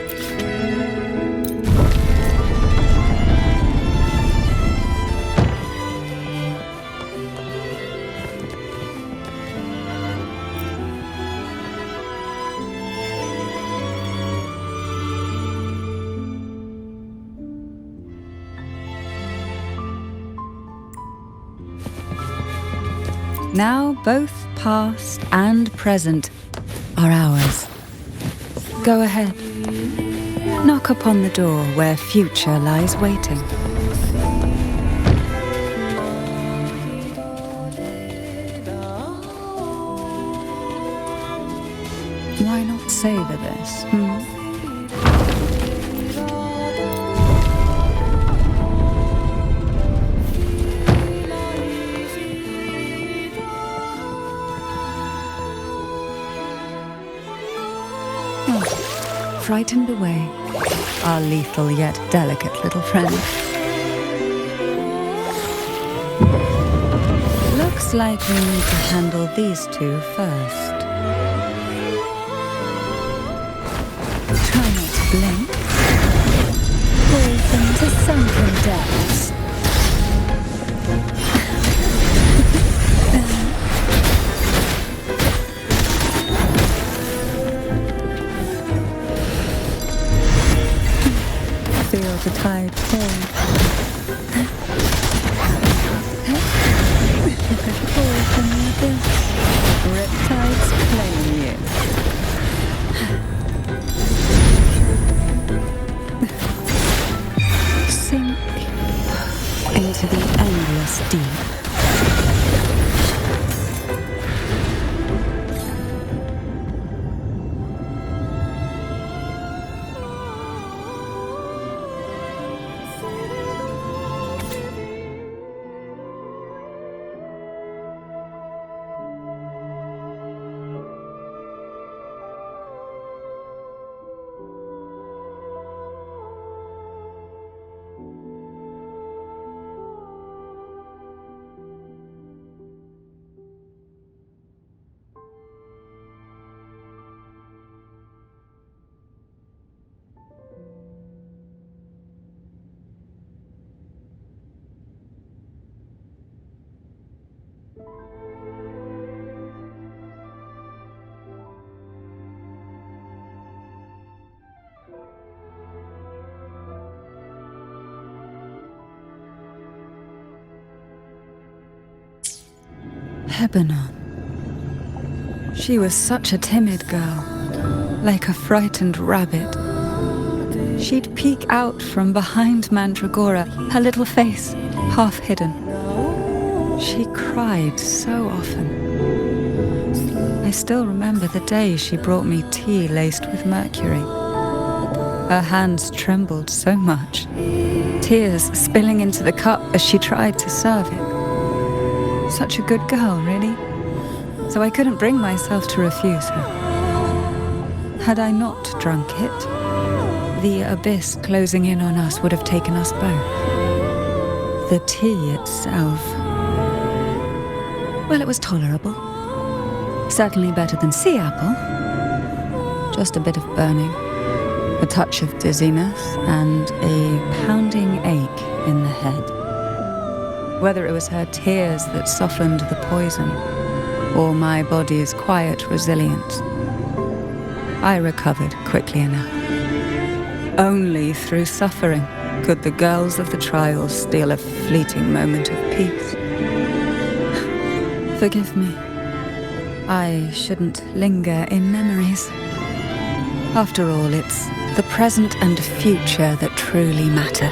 Now both past and present are ours. Go ahead. Knock upon the door where future lies waiting. Why not savor this? Frightened away, our lethal yet delicate little friend. Looks like we need to handle these two first. Try not to blink. Fall them to sunken depths. Feel the tide fall. Fall from the abyss. Riptides claim you. Sink into the endless deep. Lebanon. She was such a timid girl, like a frightened rabbit. She'd peek out from behind Mandragora, her little face half hidden. She cried so often. I still remember the day she brought me tea laced with mercury. Her hands trembled so much, tears spilling into the cup as she tried to serve it. Such a good girl, really. So I couldn't bring myself to refuse her. Had I not drunk it, the abyss closing in on us would have taken us both. The tea itself, well, it was tolerable. Certainly better than sea apple. Just a bit of burning, a touch of dizziness, and a pounding ache in the head. Whether it was her tears that softened the poison, or my body's quiet resilience, I recovered quickly enough. Only through suffering could the girls of the trials steal a fleeting moment of peace. Forgive me. I shouldn't linger in memories. After all, it's the present and future that truly matter,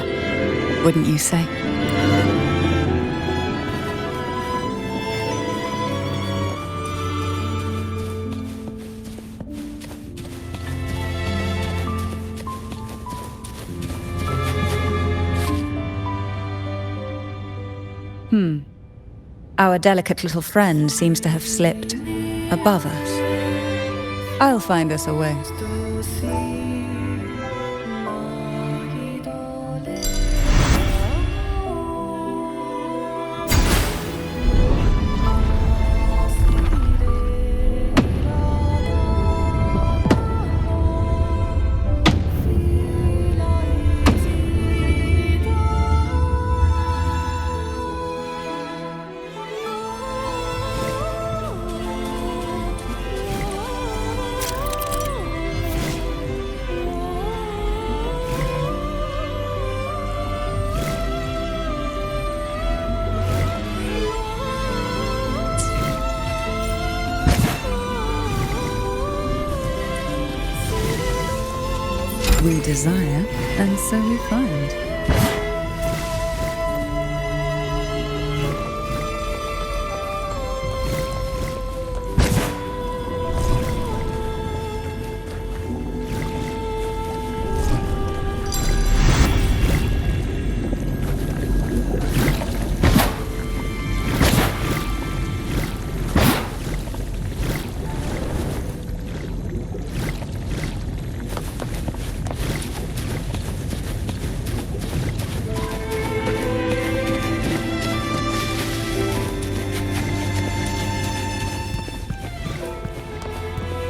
wouldn't you say? Our delicate little friend seems to have slipped above us. I'll find us a way. We desire, and so we find.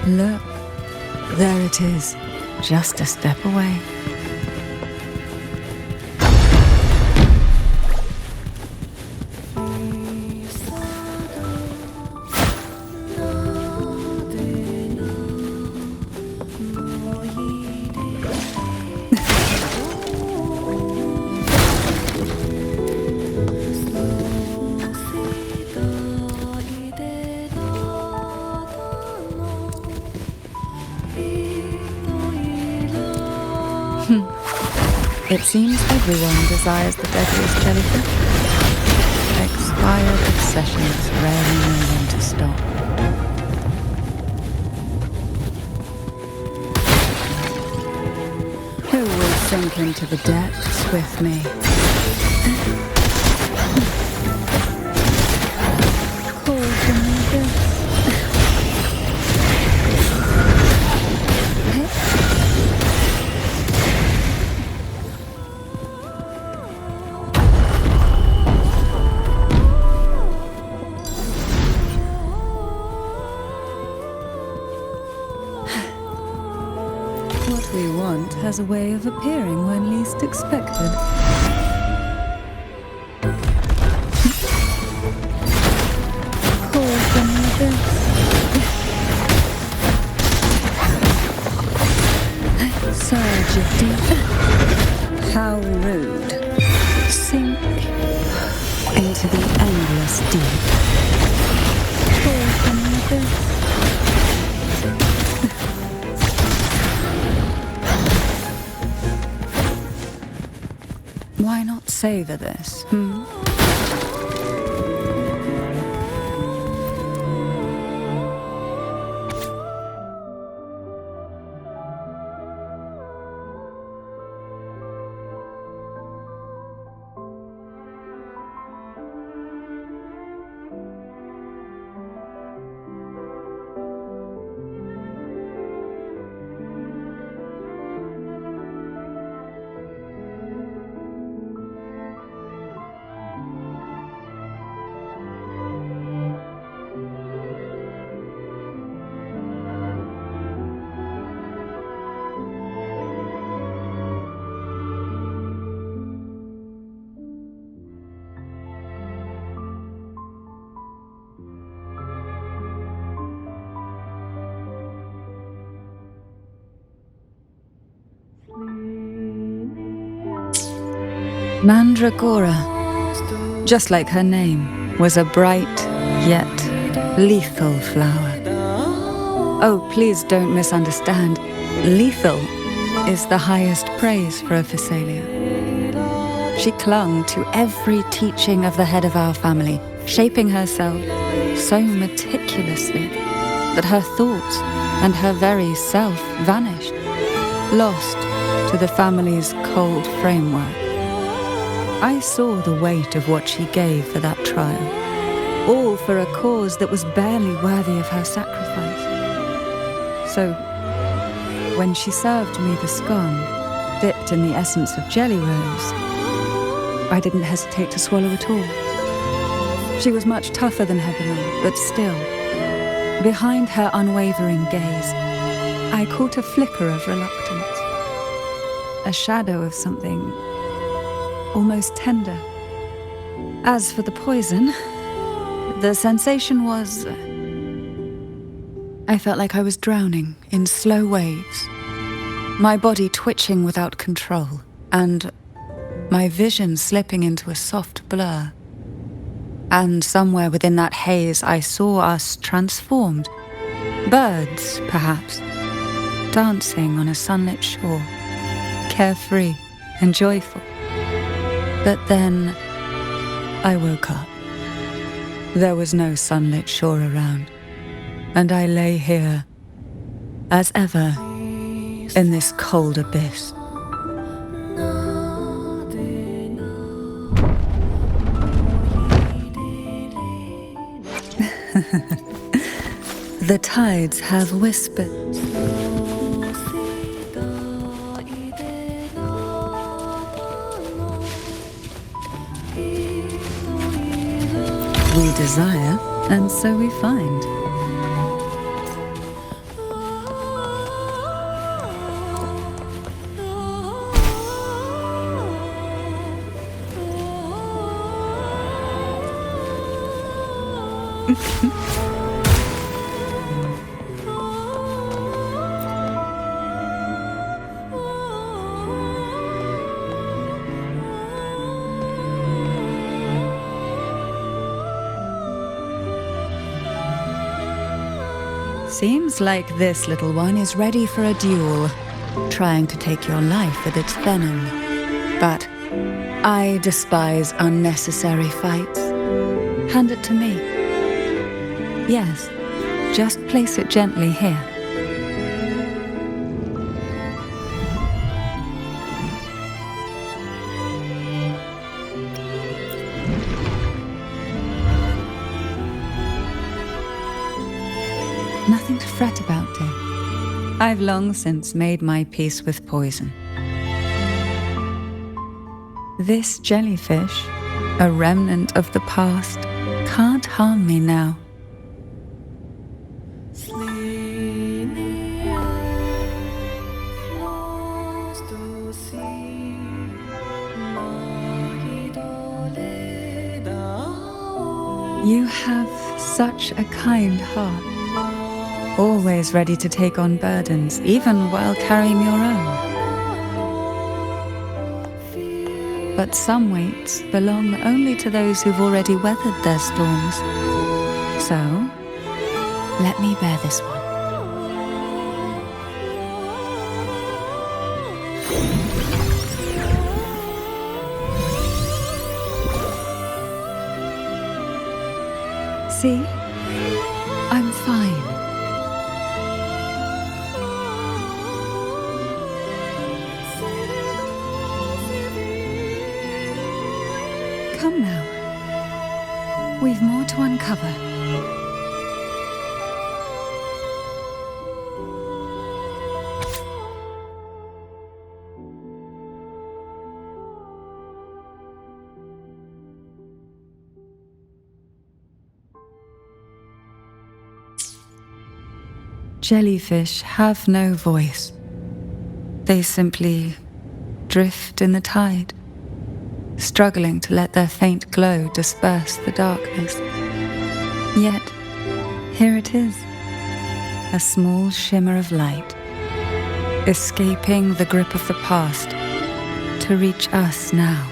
Look, there it is, just a step away. It seems everyone desires the deadliest jellyfish. Expired obsessions rarely know when to stop. Who will sink into the depths with me? Call from the abyss. What we want has a way of appearing when least expected. Call from the abyss. Surge of deep. How rude. Sink into the endless deep. savor this, Mandragora, just like her name, was a bright yet lethal flower. Oh, please don't misunderstand. Lethal is the highest praise for a Phasalia. She clung to every teaching of the head of our family, shaping herself so meticulously that her thoughts and her very self vanished, lost to the family's cold framework. I saw the weight of what she gave for that trial, all for a cause that was barely worthy of her sacrifice. So, when she served me the scone, dipped in the essence of jelly rose, I didn't hesitate to swallow it all. She was much tougher than Hebinor, but still, behind her unwavering gaze, I caught a flicker of reluctance, a shadow of something almost tender. As for the poison, the sensation was... I felt like I was drowning in slow waves, my body twitching without control, and my vision slipping into a soft blur. And somewhere within that haze, I saw us transformed. Birds, perhaps, dancing on a sunlit shore, carefree and joyful. But then I woke up. There was no sunlit shore around, and I lay here, as ever, in this cold abyss. The tides have whispered. We desire, and so we find. Seems like this little one is ready for a duel, trying to take your life with its venom. But I despise unnecessary fights. Hand it to me. Yes, just place it gently here. Nothing to fret about, dear. I've long since made my peace with poison. This jellyfish, a remnant of the past, can't harm me now. You have such a kind heart. Always ready to take on burdens, even while carrying your own. But some weights belong only to those who've already weathered their storms. So, let me bear this one. See? I'm fine. Come now. We've more to uncover. Jellyfish have no voice. They simply drift in the tide, struggling to let their faint glow disperse the darkness. Yet, here it is, a small shimmer of light, escaping the grip of the past to reach us now.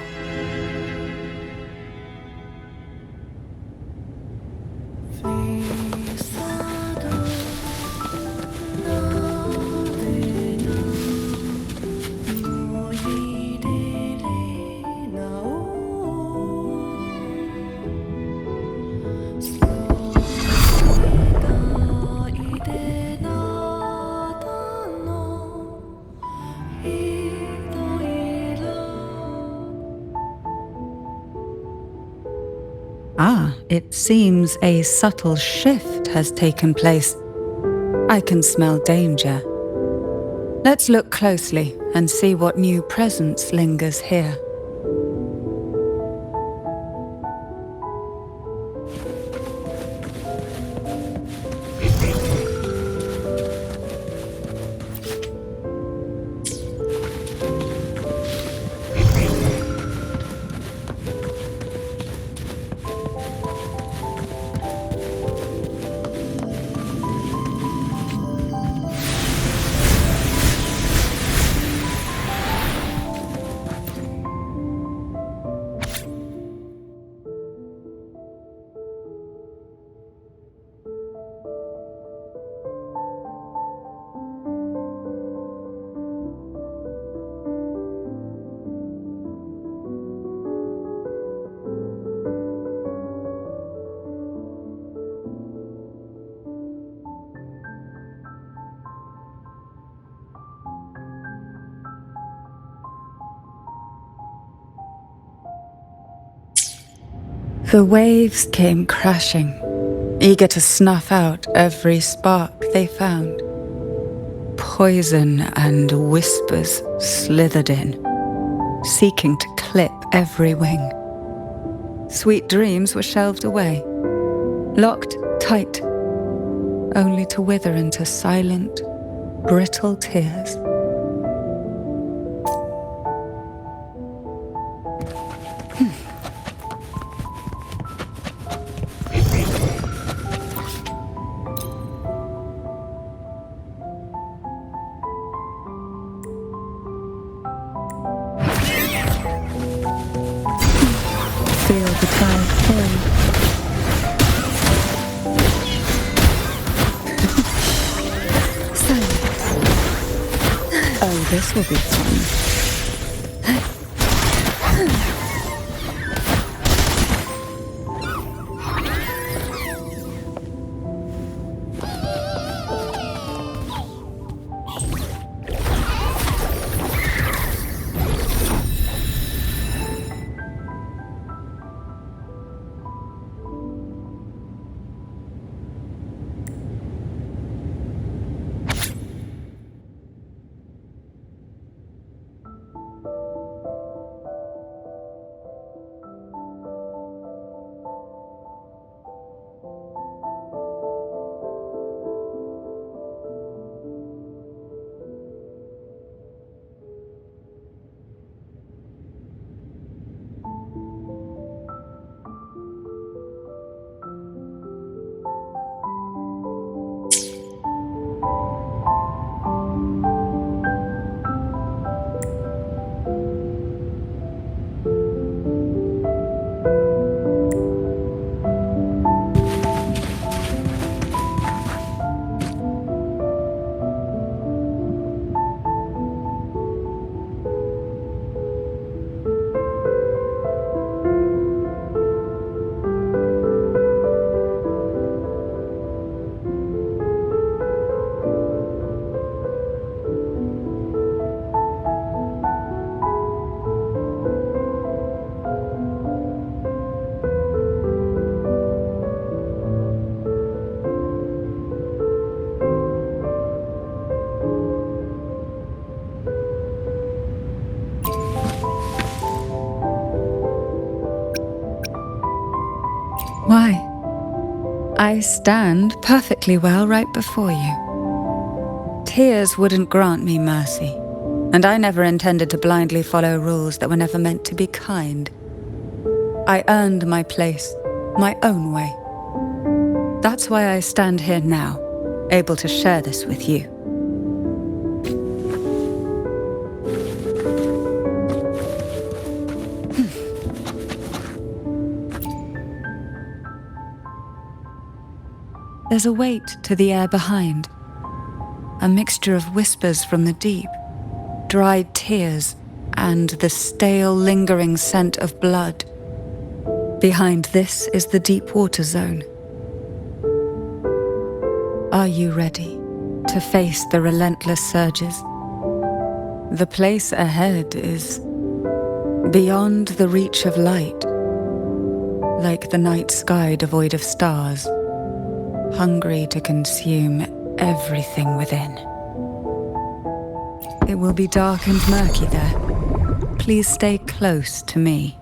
It seems a subtle shift has taken place. I can smell danger. Let's look closely and see what new presence lingers here. The waves came crashing, eager to snuff out every spark they found. Poison and whispers slithered in, seeking to clip every wing. Sweet dreams were shelved away, locked tight, only to wither into silent, brittle tears. Feel the tide pull. Oh, this will be fun. Why? I stand perfectly well right before you. Tears wouldn't grant me mercy, and I never intended to blindly follow rules that were never meant to be kind. I earned my place, my own way. That's why I stand here now, able to share this with you. There's a weight to the air behind, a mixture of whispers from the deep, dried tears, and the stale, lingering scent of blood. Behind this is the deep water zone. Are you ready to face the relentless surges? The place ahead is beyond the reach of light, like the night sky devoid of stars, hungry to consume everything within. It will be dark and murky there. Please stay close to me.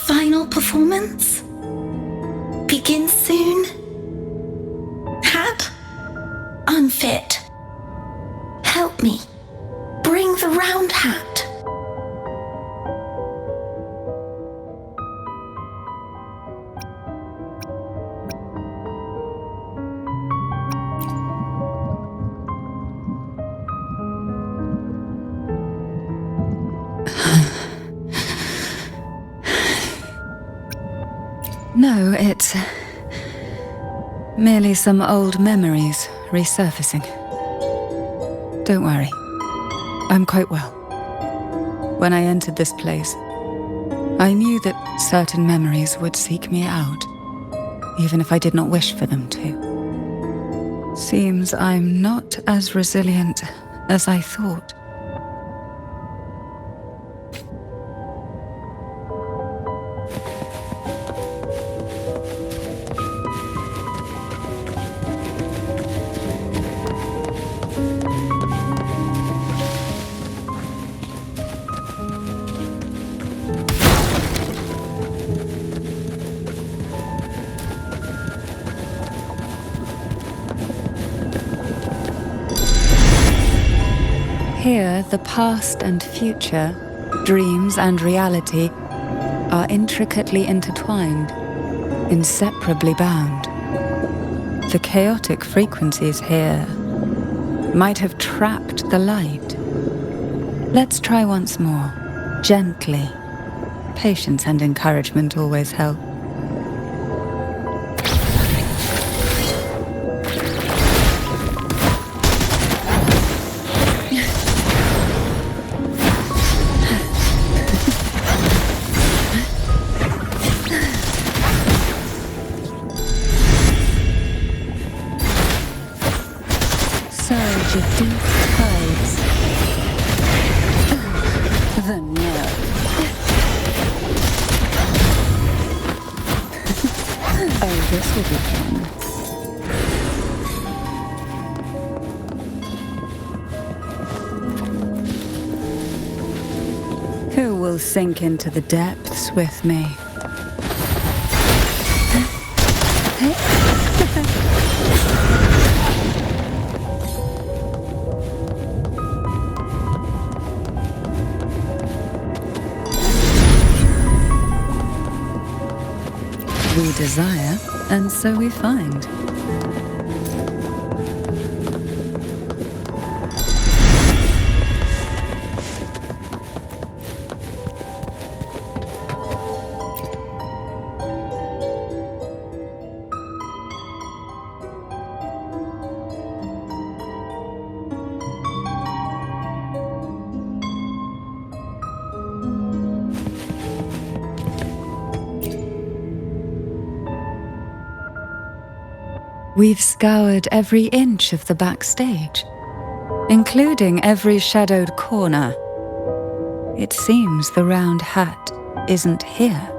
Final performance? Begin soon? Hat? Unfit. Help me. Bring the round hat. No, it's merely some old memories resurfacing. Don't worry, I'm quite well. When I entered this place, I knew that certain memories would seek me out, even if I did not wish for them to. Seems I'm not as resilient as I thought. Here, the past and future, dreams and reality, are intricately intertwined, inseparably bound. The chaotic frequencies here might have trapped the light. Let's try once more, gently. Patience and encouragement always help. Surge of deep tides. The nerve. Oh, this will be fun. Who will sink into the depths with me? We desire, and so we find. We've scoured every inch of the backstage, including every shadowed corner, It seems the round hat isn't here.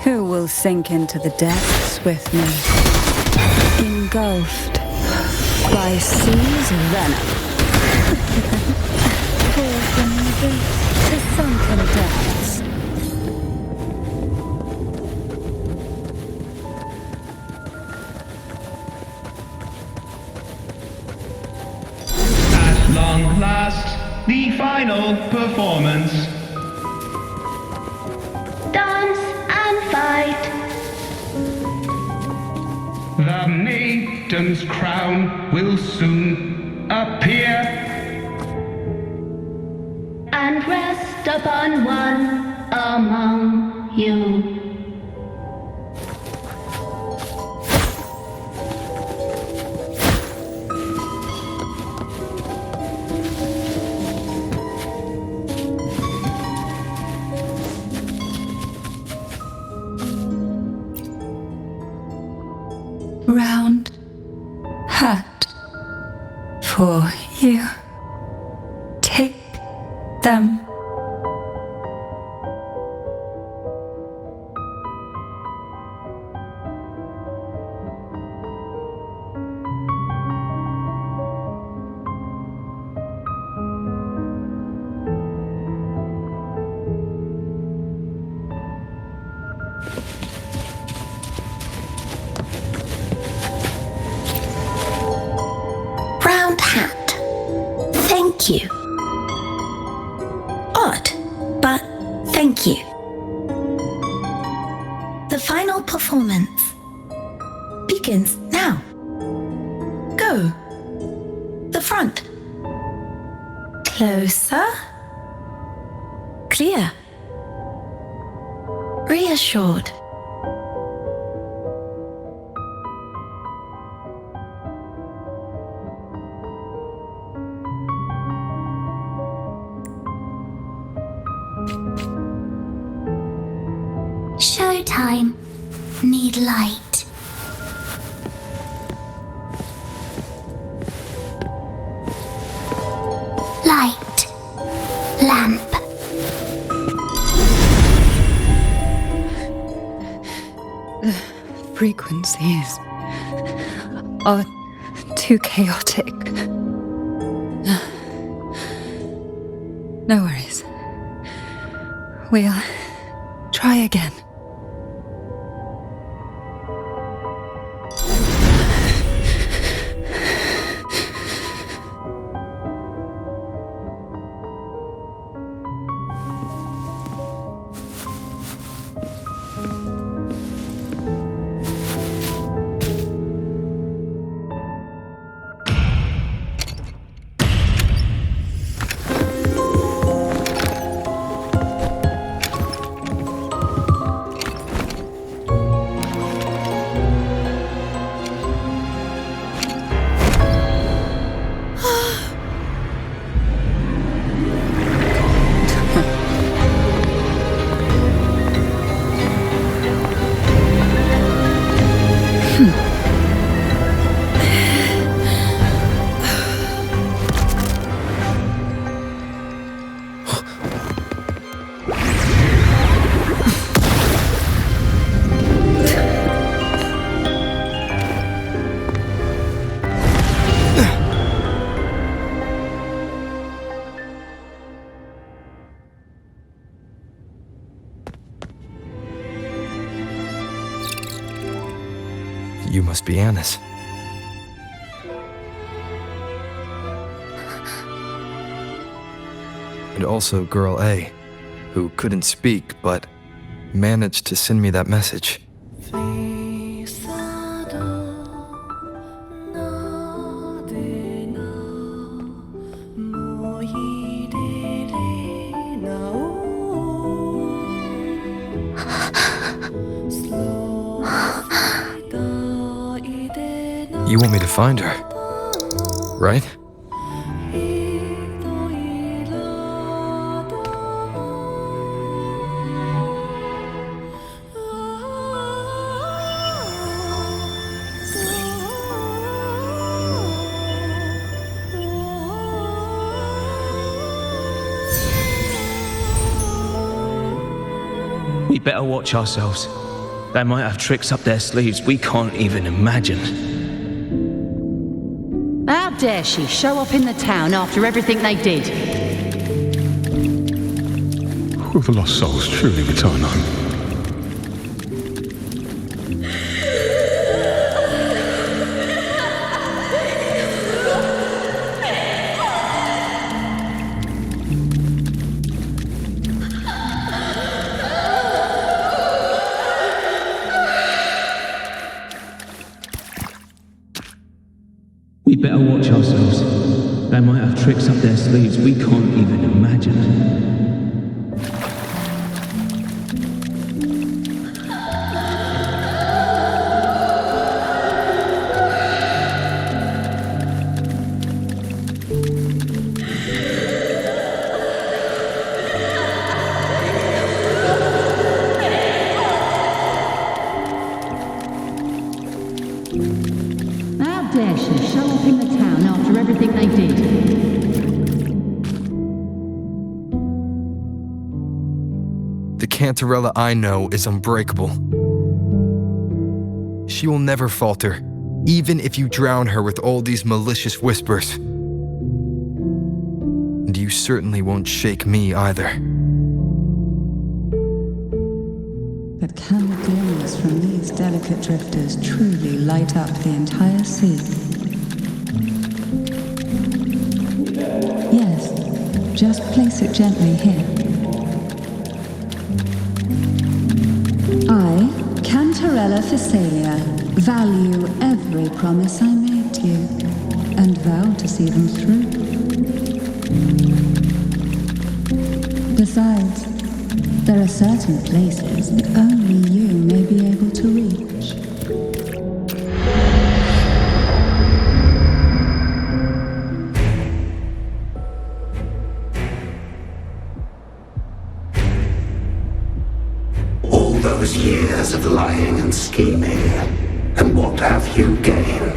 Who will sink into the depths with me? Engulfed by sea's venom. Pour from the sunken depths. At long last, the final performance. Dance and fight. The maiden's crown will soon appear. And rest upon one among you. Round hat for you. Take them. Round hat. Thank you. Odd, but thank you. The final performance begins now. Go. The front. Closer. Clear. Reassured. Showtime. Need light. Light. Lamp. The frequencies are too chaotic. No worries. We'll try again. You must be Annis. And also Girl A, who couldn't speak but managed to send me that message. You want me to find her, right? better watch ourselves. They might have tricks up their sleeves we can't even imagine. How dare she show up in the town after everything they did? Will the lost souls truly return home? We better watch ourselves. They might have tricks up their sleeves we can't even imagine. How dare she show up in the town after everything they did? The Cantarella I know is unbreakable. She will never falter, even if you drown her with all these malicious whispers. And you certainly won't shake me either. But can the glimmers from these delicate drifters truly light up the entire sea? Yes, just place it gently here. I, Cantarella Phasalia, value every promise I made to you, and vow to see them through. Besides, there are certain places that only you may be able to reach. All those years of lying and scheming, and what have you gained?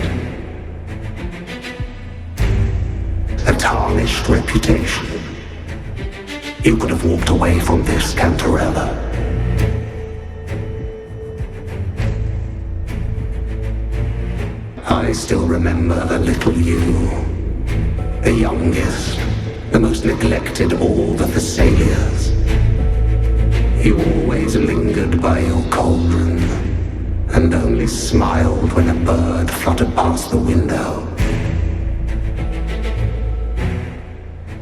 A tarnished reputation. You could have walked away from this, Cantarella. I still remember the little you, the youngest, the most neglected of all the Thessalians. You always lingered by your cauldron, and only smiled when a bird fluttered past the window.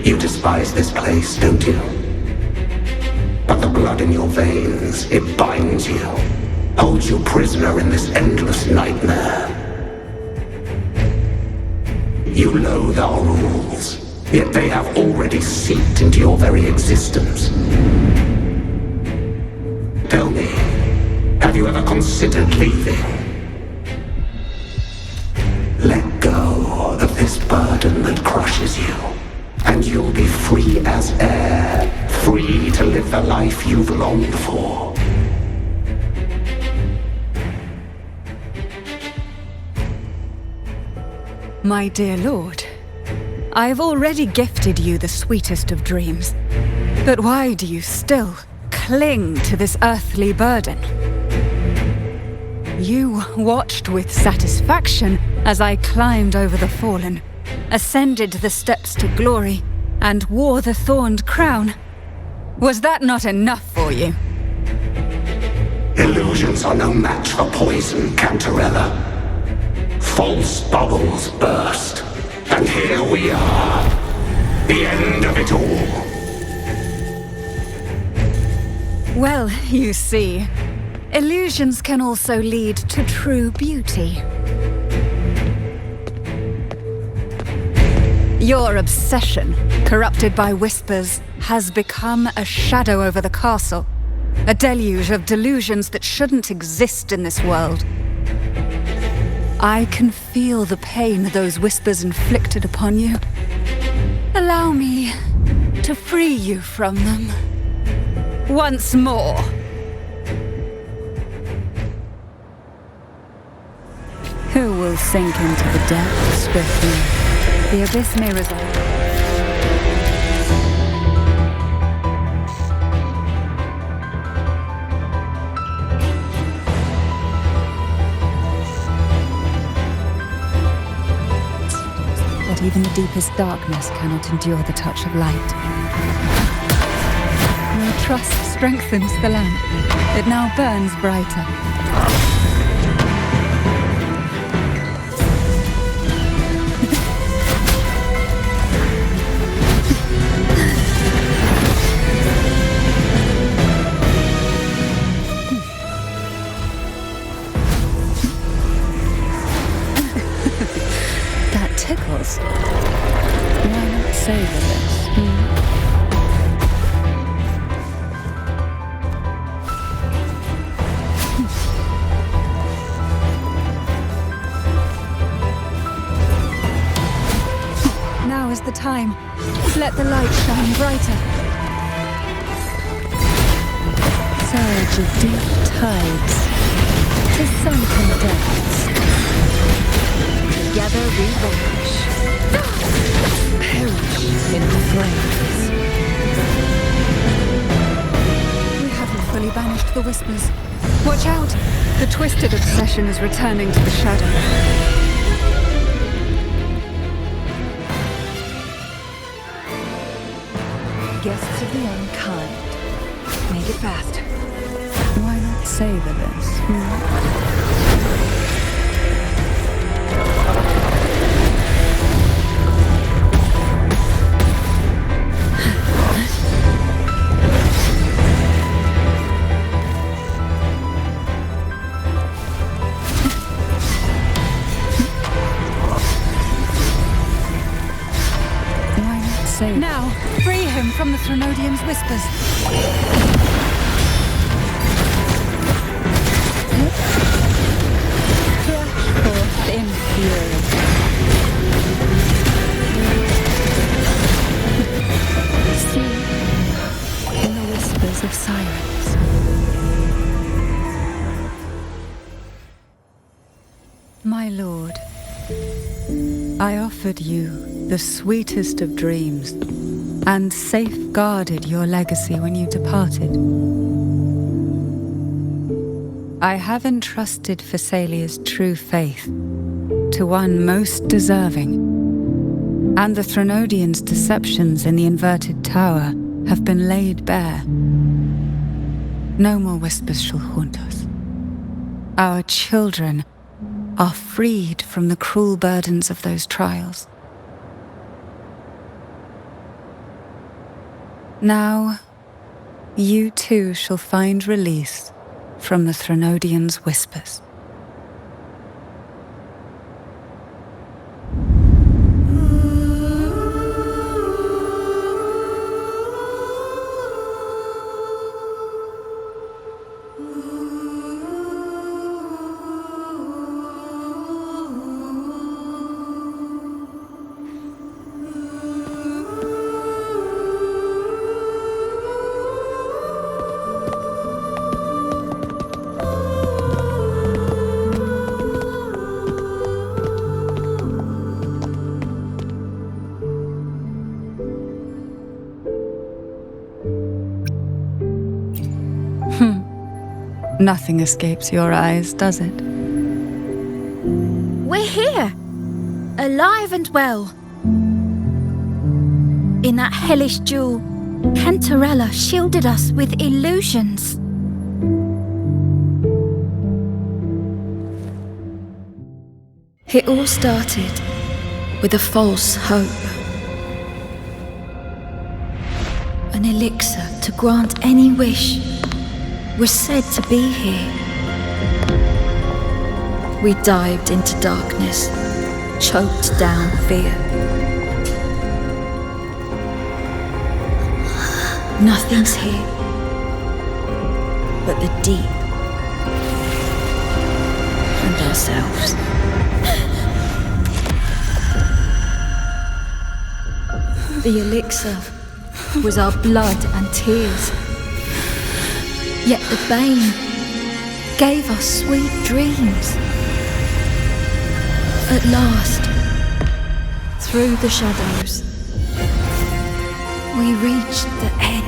You despise this place, don't you? But the blood in your veins, it binds you, holds you prisoner in this endless nightmare. You loathe our rules, yet they have already seeped into your very existence. Tell me, have you ever considered leaving? Let go of this burden that crushes you, and you'll be free as air, free to live the life you've longed for. My dear lord, I have already gifted you the sweetest of dreams. But why do you still cling to this earthly burden? You watched with satisfaction as I climbed over the fallen, ascended the steps to glory, and wore the thorned crown. Was that not enough for you? Illusions are no match for poison, Cantarella. False bubbles burst, and here we are, the end of it all. Well, you see, illusions can also lead to true beauty. Your obsession, corrupted by whispers, has become a shadow over the castle, a deluge of delusions that shouldn't exist in this world. I can feel the pain those whispers inflicted upon you. Allow me to free you from them. Once more. Who will sink into the depths with me? The abyss may resolve. even the deepest darkness cannot endure the touch of light. Your trust strengthens the lamp. It now burns brighter. Tickles. Why not savor this? Now is the time. Let the light shine brighter. Surge of deep tides to sunken depths. Together we vanish, perish in the flames. We haven't fully banished the whispers. Watch out! The twisted obsession is returning to the shadow. Guests of the unkind. Make it fast. Why not savor this? Now, free him from the Threnodian's whispers. Flash forth in fury. See in the whispers of silence. My lord, I offered you the sweetest of dreams, and safeguarded your legacy when you departed. I have entrusted Phassalia's true faith to one most deserving, and the Threnodians' deceptions in the inverted tower have been laid bare. No more whispers shall haunt us. Our children are freed from the cruel burdens of those trials. Now, you too shall find release from the Threnodian's whispers. Nothing escapes your eyes, does it? We're here, alive and well. In that hellish duel, Cantarella shielded us with illusions. It all started with a false hope. An elixir to grant any wish was said to be here. We dived into darkness, choked down fear. Nothing's here but the deep and ourselves. The elixir was our blood and tears. Yet the bane gave us sweet dreams. At last, through the shadows, we reached the end.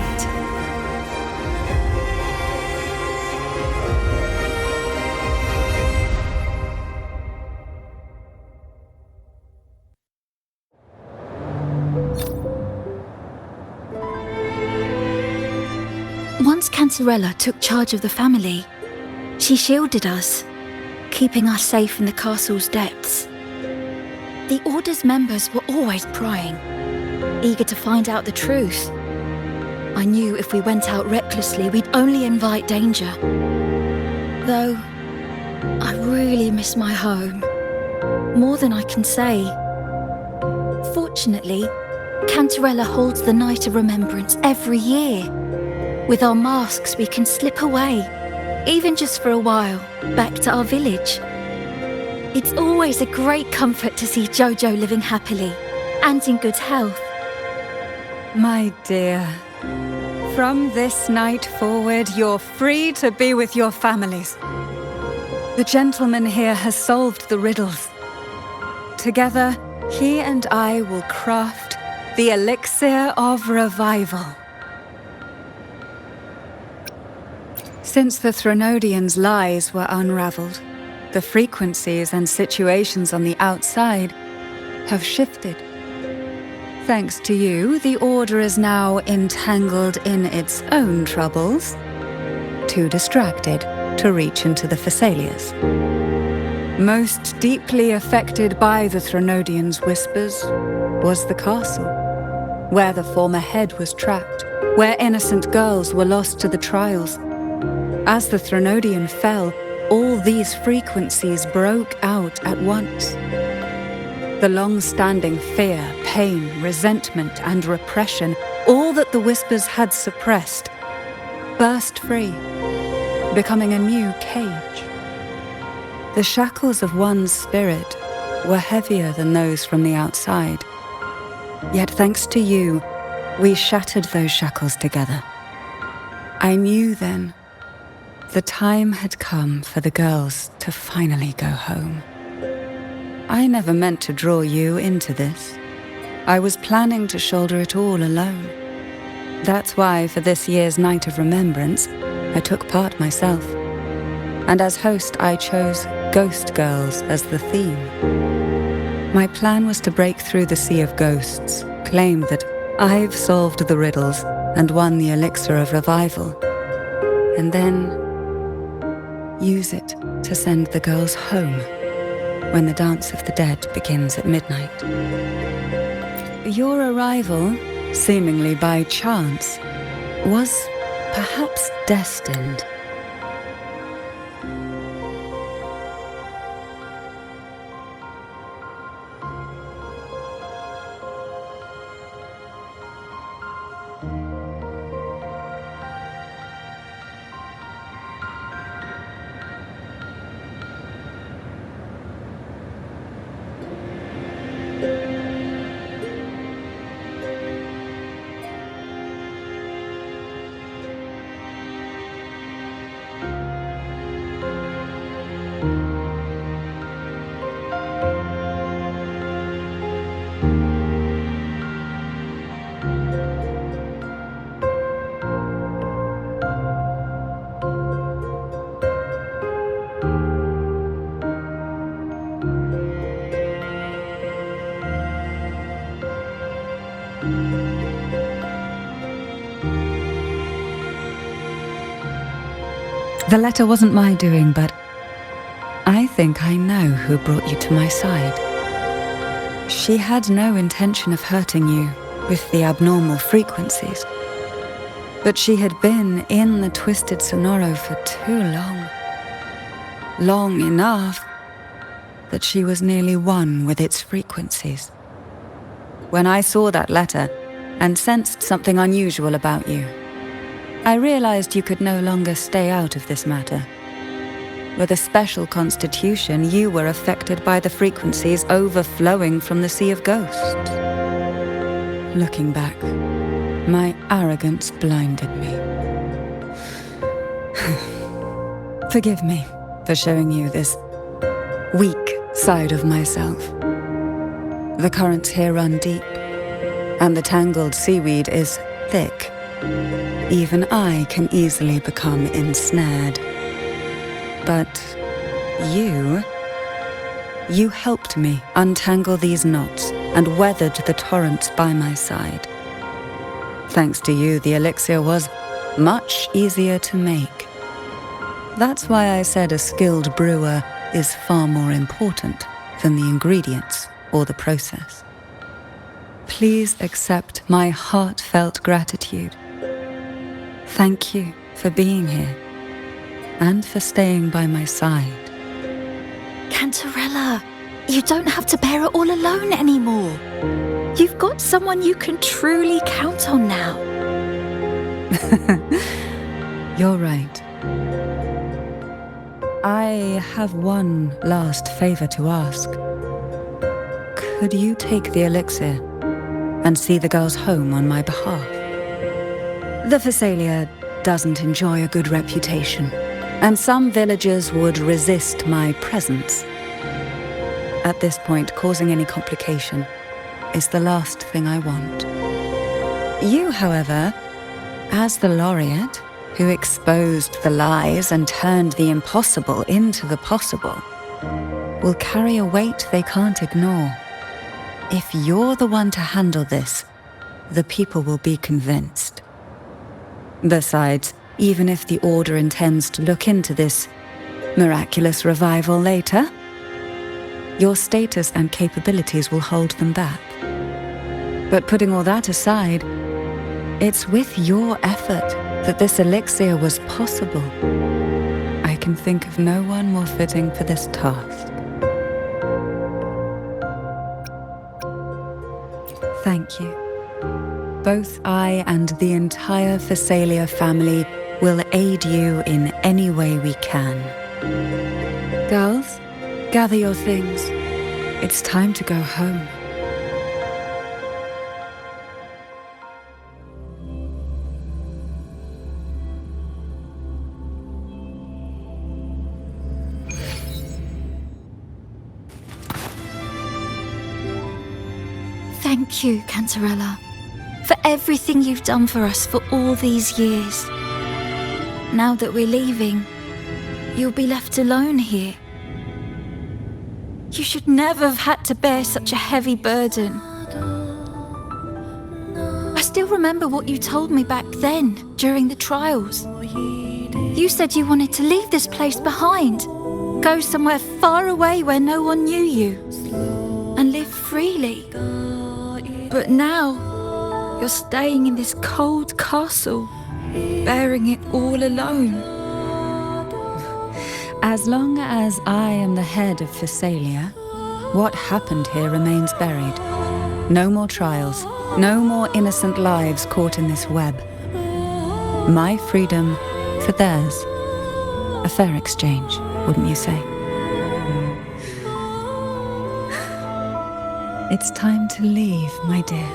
Once Cantarella took charge of the family, she shielded us, keeping us safe in the castle's depths. The Order's members were always prying, eager to find out the truth. I knew if we went out recklessly, we'd only invite danger. Though, I really miss my home, more than I can say. Fortunately, Cantarella holds the Night of Remembrance every year. With our masks, we can slip away, even just for a while, back to our village. It's always a great comfort to see Jojo living happily and in good health. My dear, from this night forward, you're free to be with your families. The gentleman here has solved the riddles. Together, he and I will craft the elixir of revival. Since the Threnodians' lies were unraveled, the frequencies and situations on the outside have shifted. Thanks to you, the Order is now entangled in its own troubles, too distracted to reach into the Thessalias. Most deeply affected by the Threnodians' whispers was the castle, where the former head was trapped, where innocent girls were lost to the trials. As the Threnodian fell, all these frequencies broke out at once. The long-standing fear, pain, resentment, and repression, all that the whispers had suppressed, burst free, becoming a new cage. The shackles of one's spirit were heavier than those from the outside. Yet thanks to you, we shattered those shackles together. I knew then the time had come for the girls to finally go home. I never meant to draw you into this. I was planning to shoulder it all alone. That's why for this year's Night of Remembrance, I took part myself. And as host, I chose Ghost Girls as the theme. My plan was to break through the sea of ghosts, claim that I've solved the riddles and won the elixir of revival, and then use it to send the girls home when the Dance of the Dead begins at midnight. Your arrival, seemingly by chance, was perhaps destined. The letter wasn't my doing, but I think I know who brought you to my side. She had no intention of hurting you with the abnormal frequencies, but she had been in the Twisted Sonoro for too long. Long enough that she was nearly one with its frequencies. When I saw that letter and sensed something unusual about you, I realized you could no longer stay out of this matter. With a special constitution, you were affected by the frequencies overflowing from the Sea of Ghosts. Looking back, my arrogance blinded me. Forgive me for showing you this weak side of myself. The currents here run deep, and the tangled seaweed is thick. Even I can easily become ensnared. But you helped me untangle these knots and weathered the torrents by my side. Thanks to you, the elixir was much easier to make. That's why I said a skilled brewer is far more important than the ingredients or the process. Please accept my heartfelt gratitude. Thank you for being here and for staying by my side. Cantarella, you don't have to bear it all alone anymore. You've got someone you can truly count on now. You're right. I have one last favor to ask. Could you take the elixir and see the girls home on my behalf? The Phasalia doesn't enjoy a good reputation, and some villagers would resist my presence. At this point, causing any complication is the last thing I want. You, however, as the laureate who exposed the lies and turned the impossible into the possible, will carry a weight they can't ignore. If you're the one to handle this, the people will be convinced. Besides, even if the Order intends to look into this miraculous revival later, your status and capabilities will hold them back. But putting all that aside, it's with your effort that this elixir was possible. I can think of no one more fitting for this task. Thank you. Both I and the entire Phasalia family will aid you in any way we can. Girls, gather your things. It's time to go home. Thank you, Cantarella, for everything you've done for us for all these years. Now that we're leaving, you'll be left alone here. You should never have had to bear such a heavy burden. I still remember what you told me back then, during the trials. You said you wanted to leave this place behind, go somewhere far away where no one knew you, and live freely. But now, you're staying in this cold castle, bearing it all alone. As long as I am the head of Phasalia, what happened here remains buried. No more trials, no more innocent lives caught in this web. My freedom for theirs. A fair exchange, wouldn't you say? It's time to leave, my dear.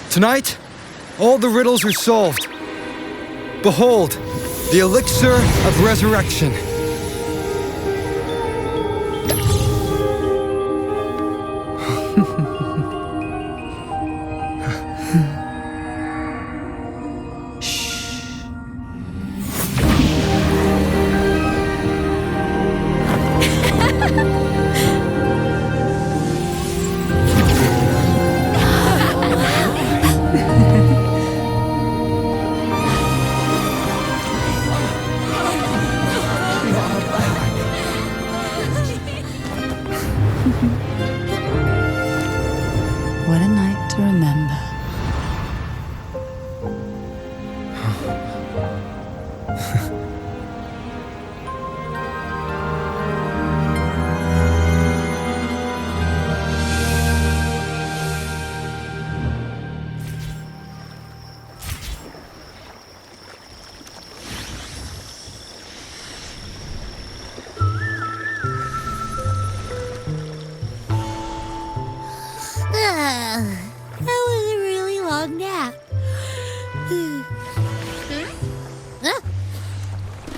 Tonight, all the riddles are solved. Behold, the elixir of resurrection. What a night to remember. That was a really long long nap. Huh?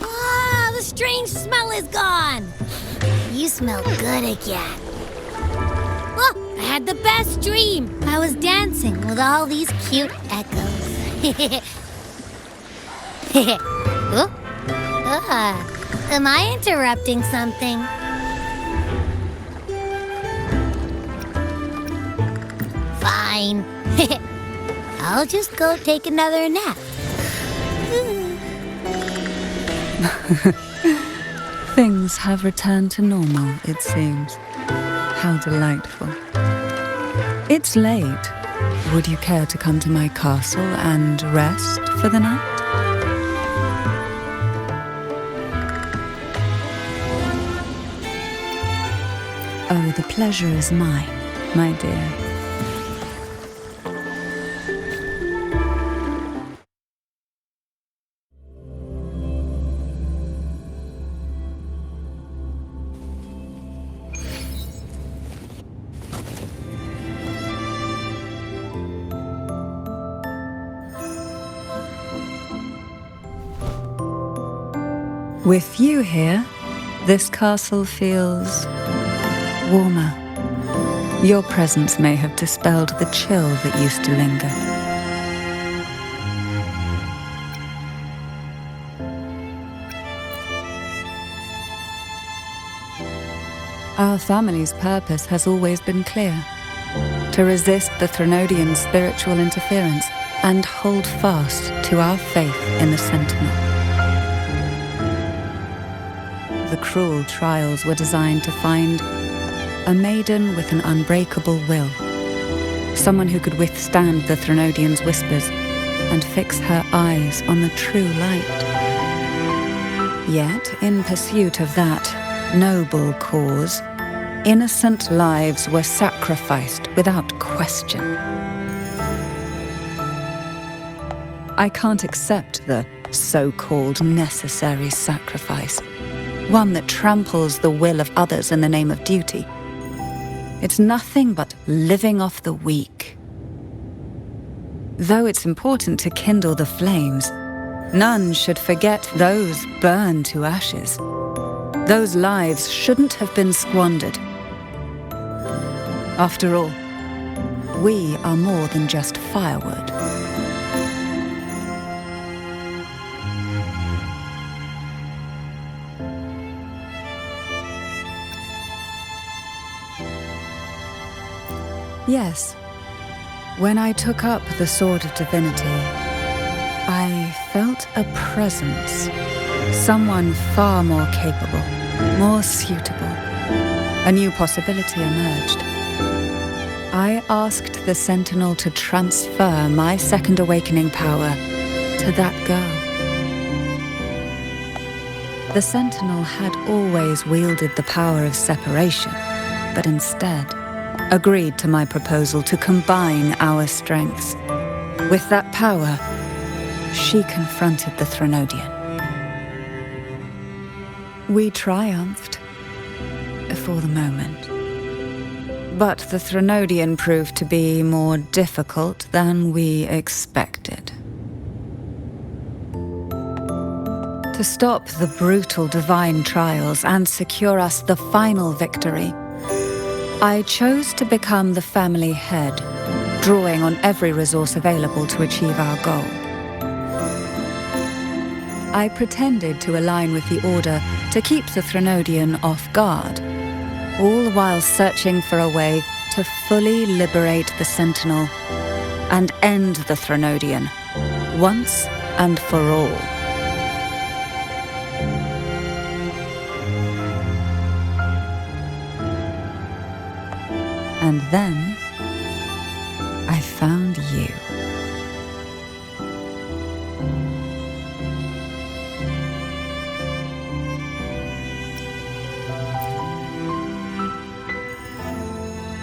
Ah, the strange smell is gone. You smell good again. Oh, I had the best dream. I was dancing with all these cute echoes. Oh? Am I interrupting something? Fine. I'll just go take another nap. Things have returned to normal, it seems. How delightful. It's late. Would you care to come to my castle and rest for the night? Oh, the pleasure is mine, my dear. With you here, this castle feels warmer. Your presence may have dispelled the chill that used to linger. Our family's purpose has always been clear: to resist the Threnodian spiritual interference and hold fast to our faith in the Sentinel. The cruel trials were designed to find a maiden with an unbreakable will, someone who could withstand the Threnodian's whispers and fix her eyes on the true light. Yet, in pursuit of that noble cause, innocent lives were sacrificed without question. I can't accept the so-called necessary sacrifice, one that tramples the will of others in the name of duty. It's nothing but living off the weak. Though it's important to kindle the flames, none should forget those burned to ashes. Those lives shouldn't have been squandered. After all, we are more than just firewood. Yes, when I took up the Sword of Divinity, I felt a presence, someone far more capable, more suitable. A new possibility emerged. I asked the Sentinel to transfer my second awakening power to that girl. The Sentinel had always wielded the power of separation, but instead agreed to my proposal to combine our strengths. With that power, she confronted the Threnodian. We triumphed, for the moment. But the Threnodian proved to be more difficult than we expected. To stop the brutal divine trials and secure us the final victory, I chose to become the family head, drawing on every resource available to achieve our goal. I pretended to align with the Order to keep the Threnodian off guard, all while searching for a way to fully liberate the Sentinel and end the Threnodian, once and for all. And then I found you.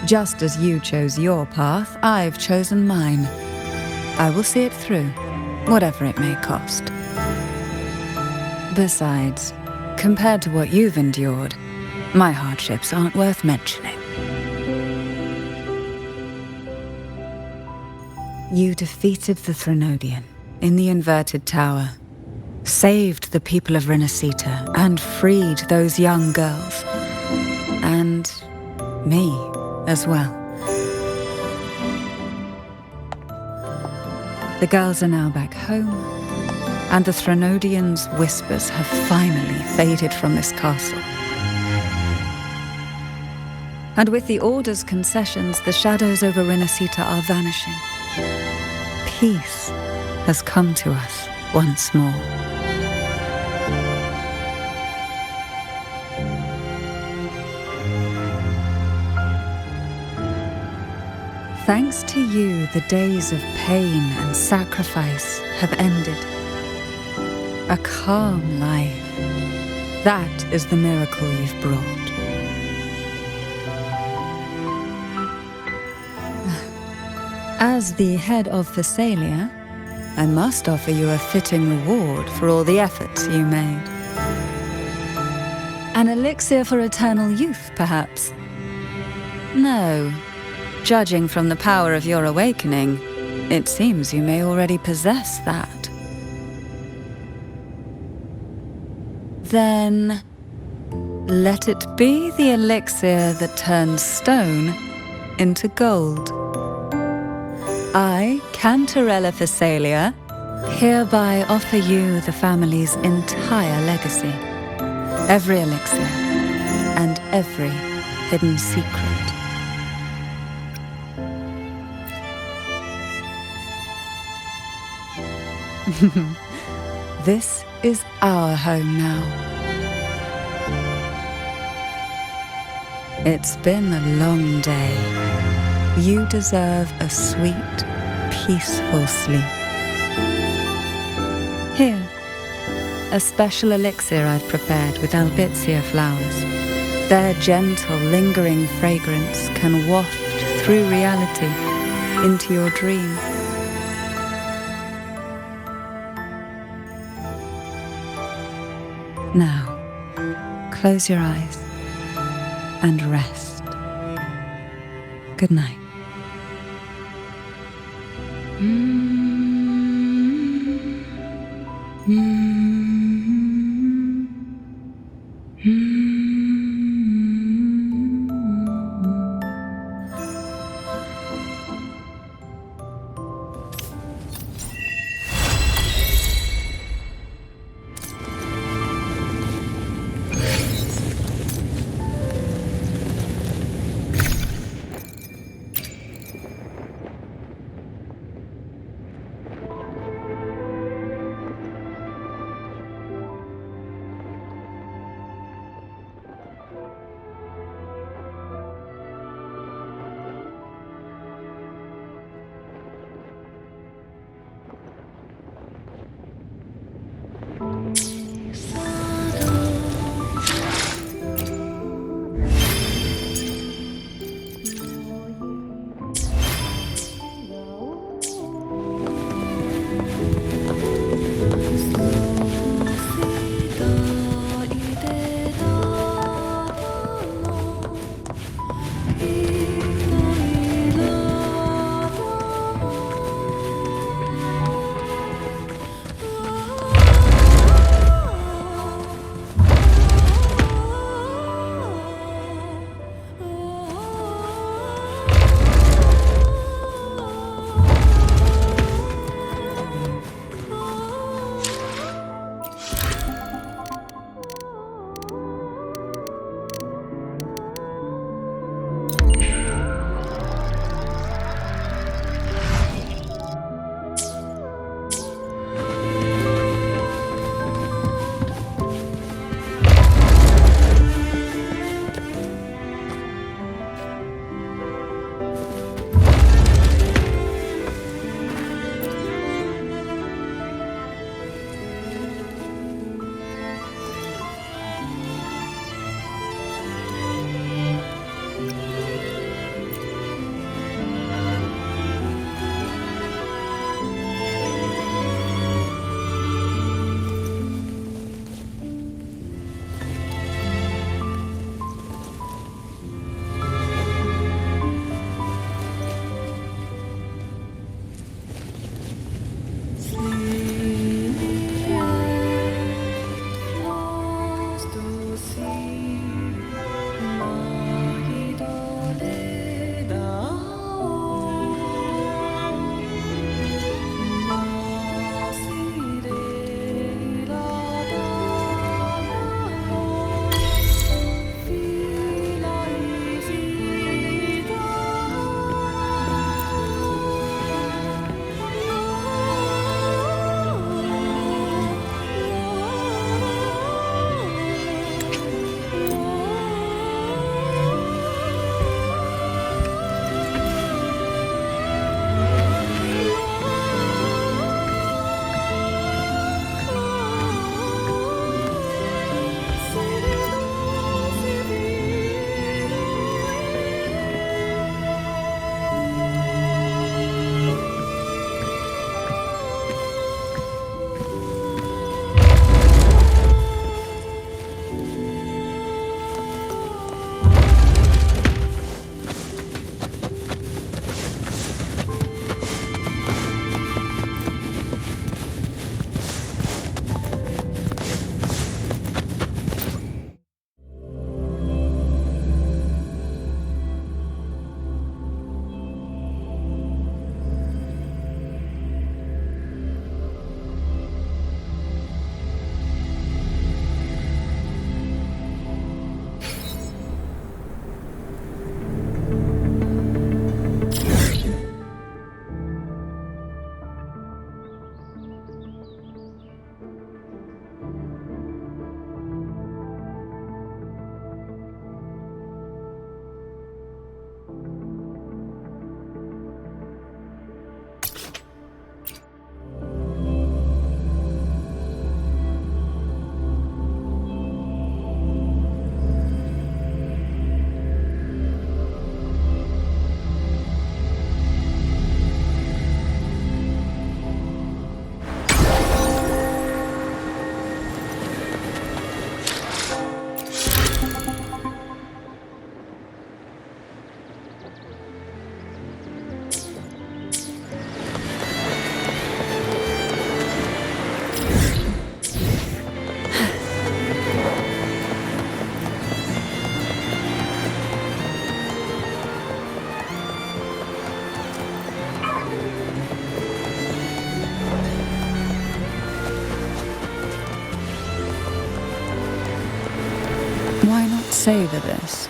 Just as you chose your path, I've chosen mine. I will see it through, whatever it may cost. Besides, compared to what you've endured, my hardships aren't worth mentioning. You defeated the Threnodian in the inverted tower, saved the people of Renacita, and freed those young girls. And me as well. The girls are now back home, and the Threnodian's whispers have finally faded from this castle. And with the Order's concessions, the shadows over Renacita are vanishing. Peace has come to us once more. Thanks to you, the days of pain and sacrifice have ended. A calm life. That is the miracle you've brought. As the head of Thessalia, I must offer you a fitting reward for all the efforts you made. An elixir for eternal youth, perhaps? No. Judging from the power of your awakening, it seems you may already possess that. Then, let it be the elixir that turns stone into gold. I, Cantarella Thessalia, hereby offer you the family's entire legacy. Every elixir and every hidden secret. This is our home now. It's been a long day. You deserve a sweet, peaceful sleep. Here, a special elixir I've prepared with albizia flowers. Their gentle, lingering fragrance can waft through reality into your dream. Now, close your eyes and rest. Good night. savor this,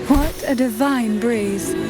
What a divine breeze.